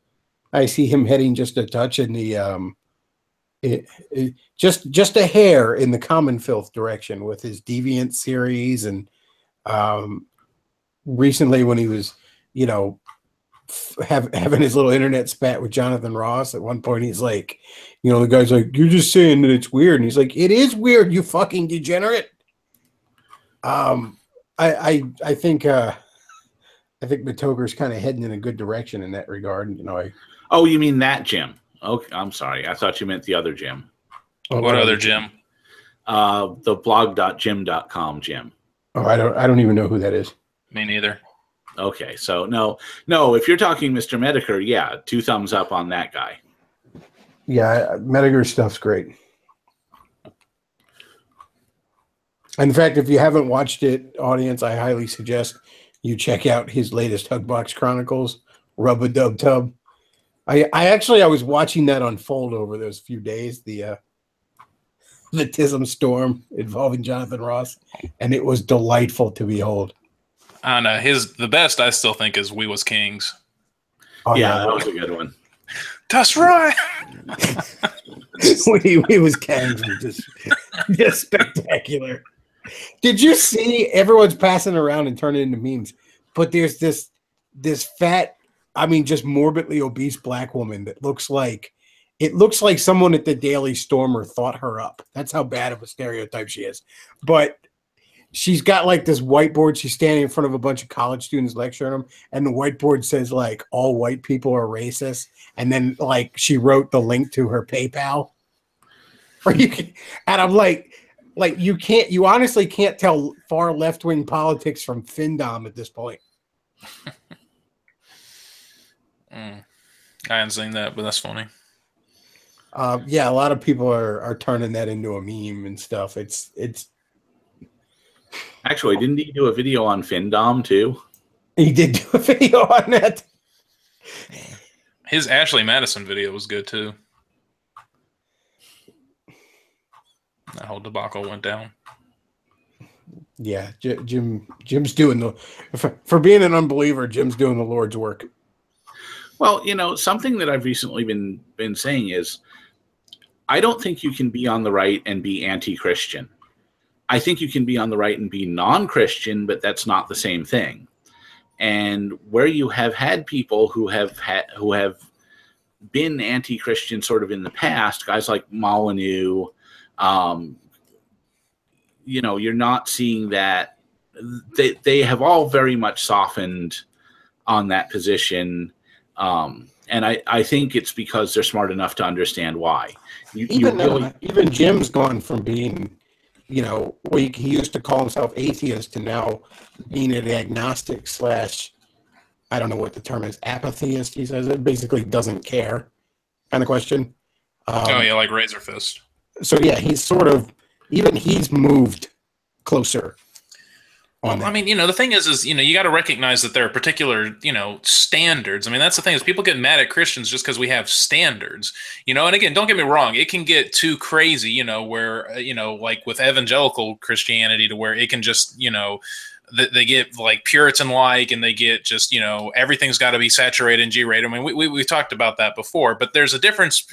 I see him heading just a touch in the, just a hair in the common filth direction with his Deviant series, and recently when he was, having his little internet spat with Jonathan Ross. At one point, he's like, the guy's like, "You're just saying that it's weird," and he's like, "It is weird, you fucking degenerate." I think Matoger's kind of heading in a good direction in that regard. Oh, you mean that Jim? Okay, I'm sorry. I thought you meant the other Jim. What other Jim? The blog.jim.com Jim. Oh, I don't even know who that is. Me neither. Okay, so no. If you're talking Mr. Medicare, yeah, 2 thumbs up on that guy. Yeah, Medicare's stuff's great. In fact, if you haven't watched it, audience, I highly suggest you check out his latest Hugbox Chronicles, Rub-a-Dub-Tub. I was watching that unfold over those few days, the Tism storm involving Jonathan Ross, and it was delightful to behold. I don't know. The best I still think is "We Was Kings." Oh, yeah, that was a good one. That's right. we was Kangs were just spectacular. Did you see everyone's passing around and turning into memes? But there's this fat, I mean, just morbidly obese black woman that looks like someone at the Daily Stormer thought her up. That's how bad of a stereotype she is. But she's got like this whiteboard. She's standing in front of a bunch of college students lecturing them, and the whiteboard says like all white people are racist. And then like she wrote the link to her PayPal. And I'm like you honestly can't tell far left-wing politics from Findom at this point. I haven't seen that, but that's funny. Yeah, a lot of people are turning that into a meme and stuff. It's Actually, didn't he do a video on Findom too? He did do a video on that. His Ashley Madison video was good too. That whole debacle went down. Yeah, Jim's doing for being an unbeliever. Jim's doing the Lord's work. Well, something that I've recently been saying is, I don't think you can be on the right and be anti-Christian. I think you can be on the right and be non-Christian, but that's not the same thing. And where you have had people who have been anti-Christian sort of in the past, guys like Molyneux, you're not seeing that. They have all very much softened on that position. And I think it's because they're smart enough to understand why. Even Jim's gone from being, he used to call himself atheist to now being an agnostic / I don't know what the term is, apatheist. He says it basically doesn't care kind of question. Like Razor Fist. So yeah, he's sort of, even he's moved closer. Well, I mean, the thing is, you got to recognize that there are particular, standards. I mean, that's the thing is people get mad at Christians just because we have standards, and again, don't get me wrong. It can get too crazy, where, like with evangelical Christianity to where it can just, they get like Puritan-like and they get just, everything's got to be saturated and G-rated. I mean, we talked about that before, but there's a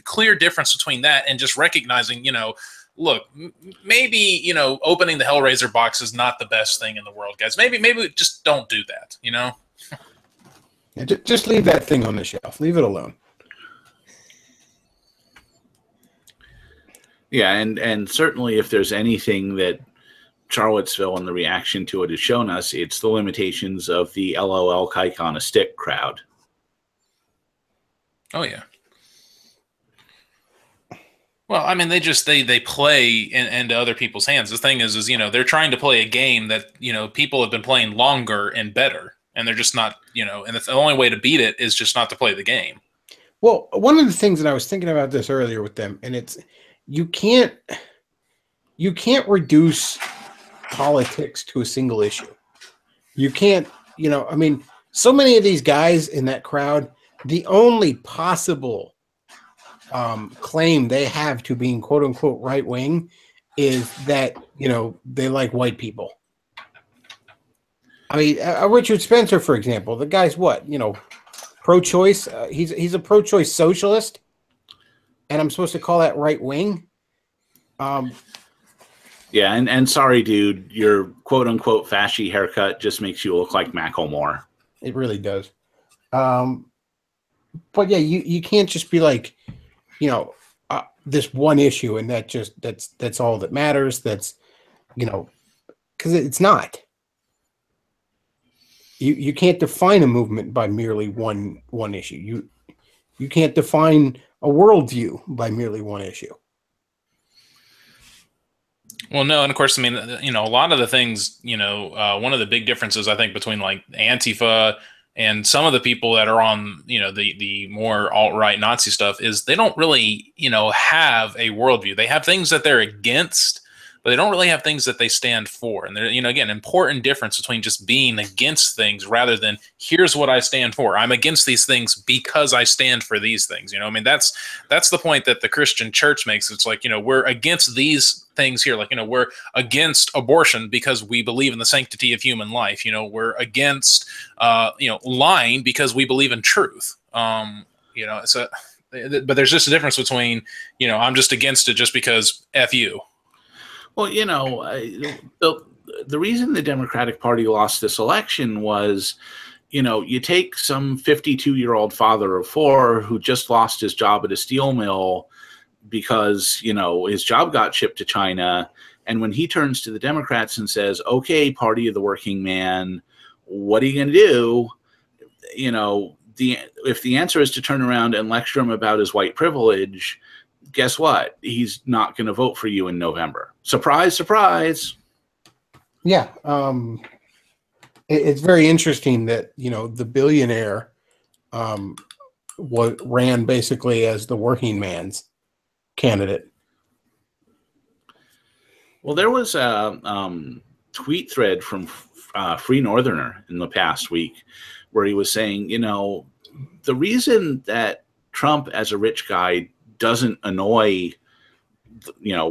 clear difference between that and just recognizing, look, maybe, opening the Hellraiser box is not the best thing in the world, guys. Maybe just don't do that, Yeah, just leave that thing on the shelf. Leave it alone. Yeah, and certainly if there's anything that Charlottesville and the reaction to it has shown us, it's the limitations of the LOL kike on a stick crowd. Oh, yeah. Well, I mean, they play into other people's hands. The thing is, they're trying to play a game that, people have been playing longer and better. And they're just not, and the only way to beat it is just not to play the game. Well, one of the things that I was thinking about this earlier with them, and it's, you can't reduce politics to a single issue. You can't, I mean, so many of these guys in that crowd, the only possible claim they have to being quote unquote right wing is that they like white people. I mean, Richard Spencer, for example, the guy's what, pro-choice. He's a pro-choice socialist, and I'm supposed to call that right wing. Yeah, and sorry, dude, your quote unquote fashy haircut just makes you look like Macklemore. It really does. But yeah, you can't just be like, this one issue and that's all that matters. That's, because it's not. You can't define a movement by merely one issue. You can't define a worldview by merely one issue. Well, no, and of course, I mean, a lot of the things, one of the big differences I think between like Antifa and some of the people that are on, the more alt-right Nazi stuff is they don't really, have a worldview. They have things that they're against, but they don't really have things that they stand for. And there, again, important difference between just being against things rather than here's what I stand for. I'm against these things because I stand for these things. I mean, that's the point that the Christian church makes. It's like, we're against these things here. Like, we're against abortion because we believe in the sanctity of human life. We're against, lying because we believe in truth. But there's just a difference between, I'm just against it just because F you. Well, the reason the Democratic Party lost this election was, you take some 52-year-old father of four who just lost his job at a steel mill because, his job got shipped to China. And when he turns to the Democrats and says, okay, party of the working man, what are you going to do? If the answer is to turn around and lecture him about his white privilege, guess what? He's not going to vote for you in November. Surprise, surprise. Yeah. It's very interesting that, the billionaire ran basically as the working man's candidate. Well, there was a tweet thread from Free Northerner in the past week where he was saying, the reason that Trump as a rich guy doesn't annoy,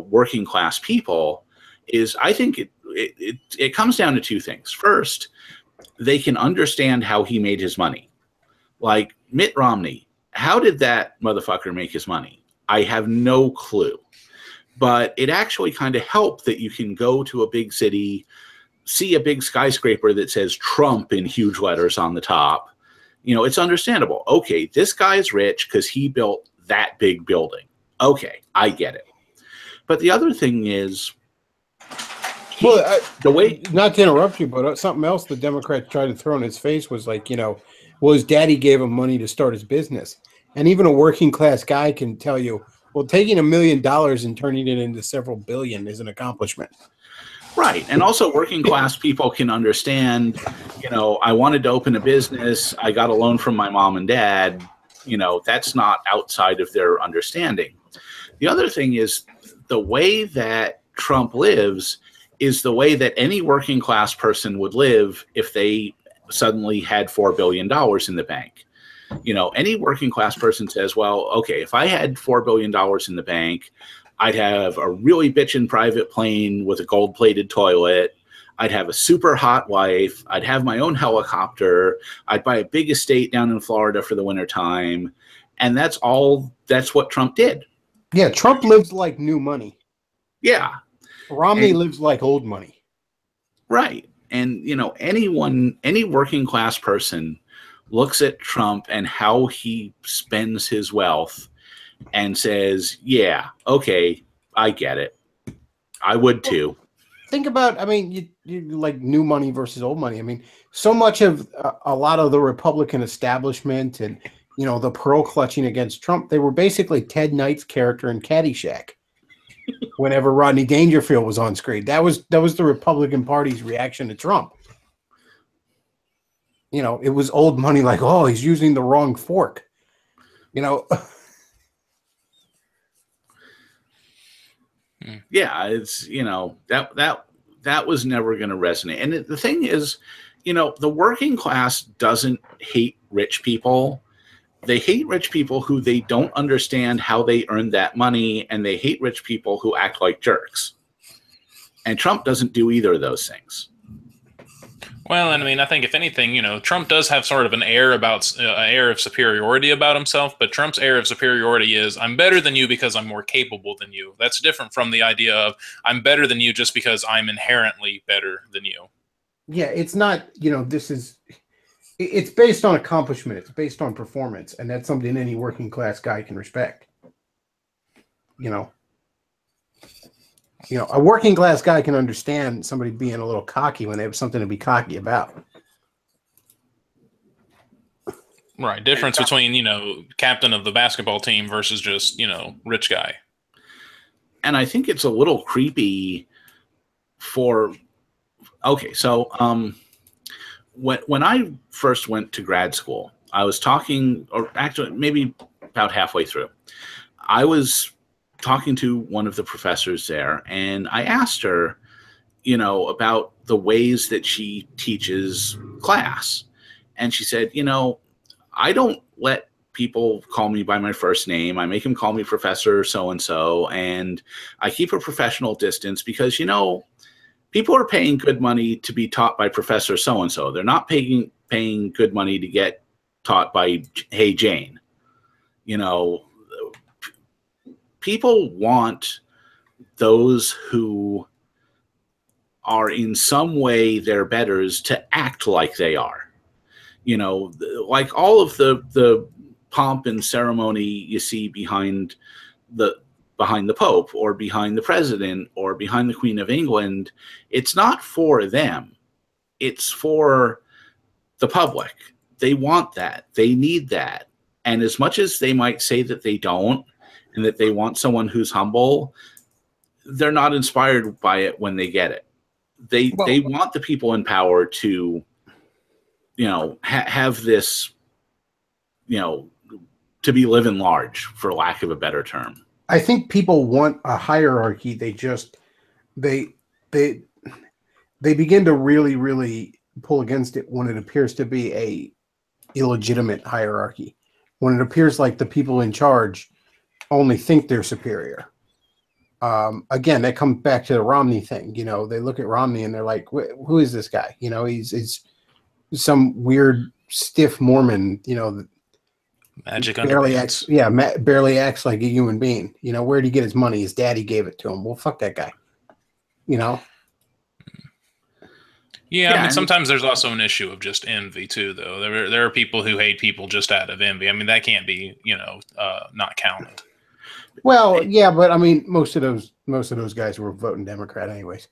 working class people is, I think it comes down to two things. First, they can understand how he made his money. Like Mitt Romney, how did that motherfucker make his money? I have no clue. But it actually kind of helped that you can go to a big city, see a big skyscraper that says Trump in huge letters on the top. It's understandable. Okay, this guy's rich because he built that big building. Okay, I get it. But the other thing is, the way, not to interrupt you, but something else the Democrats tried to throw in his face was like, his daddy gave him money to start his business. And even a working class guy can tell you, well, taking $1 million and turning it into several billion is an accomplishment. Right. And also working class people can understand, I wanted to open a business. I got a loan from my mom and dad. That's not outside of their understanding. The other thing is the way that Trump lives is the way that any working class person would live if they suddenly had $4 billion in the bank. Any working class person says, well, okay, if I had $4 billion in the bank, I'd have a really bitchin' private plane with a gold-plated toilet. I'd have a super hot wife. I'd have my own helicopter. I'd buy a big estate down in Florida for the wintertime. And that's what Trump did. Yeah, Trump lives like new money. Yeah. Romney lives like old money. Right. And, any working class person looks at Trump and how he spends his wealth and says, yeah, okay, I get it. I would too. Think about, you like new money versus old money. So much of a lot of the Republican establishment and, the pearl clutching against Trump, they were basically Ted Knight's character in Caddyshack. Whenever Rodney Dangerfield was on screen, that was the Republican Party's reaction to Trump. It was old money, like, oh, he's using the wrong fork. Yeah, it's that was never going to resonate. And the thing is, the working class doesn't hate rich people. They hate rich people who they don't understand how they earned that money, and they hate rich people who act like jerks. And Trump doesn't do either of those things. Well, and I think if anything, Trump does have sort of an air of superiority about himself, but Trump's air of superiority is, I'm better than you because I'm more capable than you. That's different from the idea of, I'm better than you just because I'm inherently better than you. Yeah, it's not, it's based on accomplishment. It's based on performance. And that's something any working class guy can respect. A working class guy can understand somebody being a little cocky when they have something to be cocky about. Right. Difference between, captain of the basketball team versus just, rich guy. And I think it's a little creepy okay, so when I first went to grad school, I was talking, or actually maybe about halfway through, I was talking to one of the professors there, and I asked her, about the ways that she teaches class. And she said, I don't let people call me by my first name. I make them call me Professor so-and-so, and I keep a professional distance because, people are paying good money to be taught by Professor so-and-so. They're not paying good money to get taught by Hey Jane. People want those who are in some way their betters to act like they are. Like all of the pomp and ceremony you see behind the Pope or behind the president or behind the Queen of England, it's not for them. It's for the public. They want that. They need that. And as much as they might say that they don't and that they want someone who's humble, they're not inspired by it when they get it. They want the people in power to, have this, to be living large, for lack of a better term. I think people want a hierarchy. They begin to really, really pull against it when it appears to be a illegitimate hierarchy. When it appears like the people in charge only think they're superior. Again, that comes back to the Romney thing. They look at Romney and they're like, who is this guy? He's some weird stiff Mormon, magic barely acts, barely acts like a human being. Where'd he get his money? His daddy gave it to him. Well, fuck that guy. Yeah, I mean, sometimes there's also an issue of just envy too, though. There are people who hate people just out of envy. I mean, that can't be, not counted. Well, yeah, but I mean, most of those guys were voting Democrat anyways.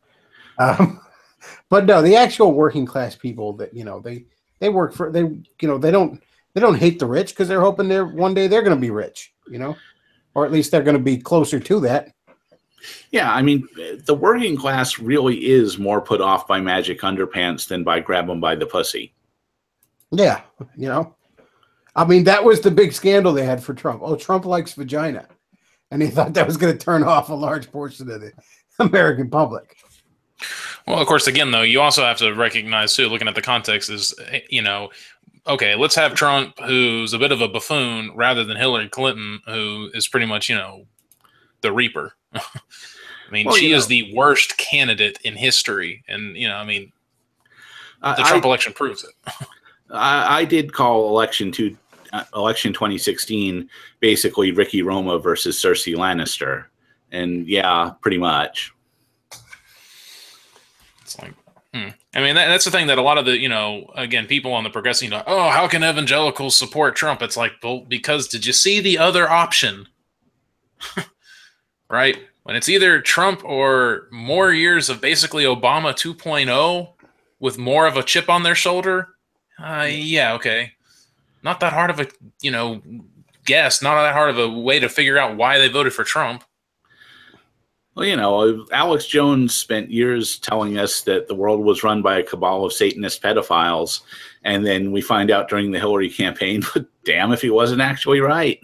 But no, the actual working class people that they work for, they don't hate the rich because they're hoping one day they're going to be rich, or at least they're going to be closer to that. Yeah, I mean, the working class really is more put off by magic underpants than by grab them by the pussy. Yeah, I mean, that was the big scandal they had for Trump. Oh, Trump likes vagina. And he thought that was going to turn off a large portion of the American public. Well, of course, again, though, you also have to recognize, too, looking at the context is, okay, let's have Trump, who's a bit of a buffoon, rather than Hillary Clinton, who is pretty much, the Reaper. I mean, she is the worst candidate in history. And, the Trump election proves it. I did call election 2016 basically Ricky Roma versus Cersei Lannister. And yeah, pretty much. It's like, I mean, that's the thing that a lot of the, again, people on the progressive, how can evangelicals support Trump? It's like, well, because did you see the other option? Right? When it's either Trump or more years of basically Obama 2.0 with more of a chip on their shoulder. Yeah, okay. Not that hard of a, guess, not that hard of a way to figure out why they voted for Trump. Well, Alex Jones spent years telling us that the world was run by a cabal of Satanist pedophiles. And then we find out during the Hillary campaign, but damn if he wasn't actually right.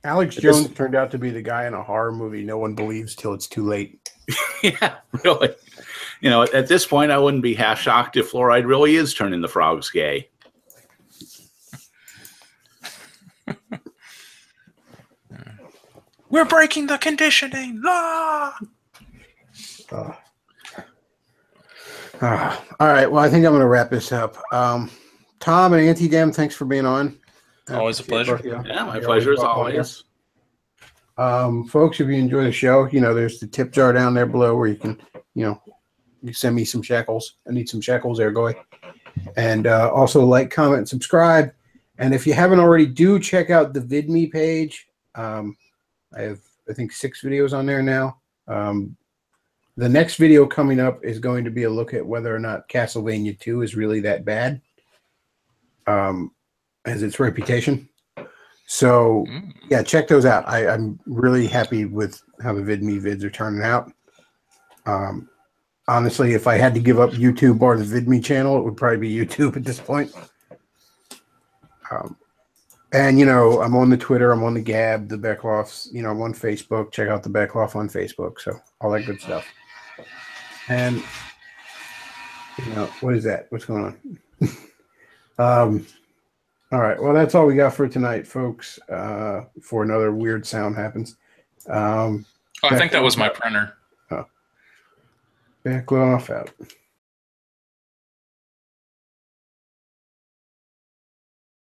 Alex Jones turned out to be the guy in a horror movie no one believes till it's too late. Yeah, really. At this point, I wouldn't be half shocked if fluoride really is turning the frogs gay. We're breaking the conditioning. Ah! All right. Well, I think I'm going to wrap this up. Tom and Anti-Dem, thanks for being on. Always a pleasure. Yeah, my pleasure as always. Folks, if you enjoy the show, there's the tip jar down there below where you can, you send me some shekels. I need some shekels there, Goy. And also like, comment, and subscribe. And if you haven't already, do check out the VidMe page. I have, I think, 6 videos on there now. The next video coming up is going to be a look at whether or not Castlevania 2 is really that bad as its reputation. So, yeah, check those out. I'm really happy with how the VidMe vids are turning out. Honestly, if I had to give up YouTube or the VidMe channel, it would probably be YouTube at this point. And, you know, I'm on the Twitter, I'm on the Gab, the Bechtloffs, you know, I'm on Facebook. Check out the Bechtloff on Facebook. So all that good stuff. And, you know, what is that? What's going on? All right. Well, that's all we got for tonight, folks. Before another weird sound happens. I think that was my printer. Bechtloff out.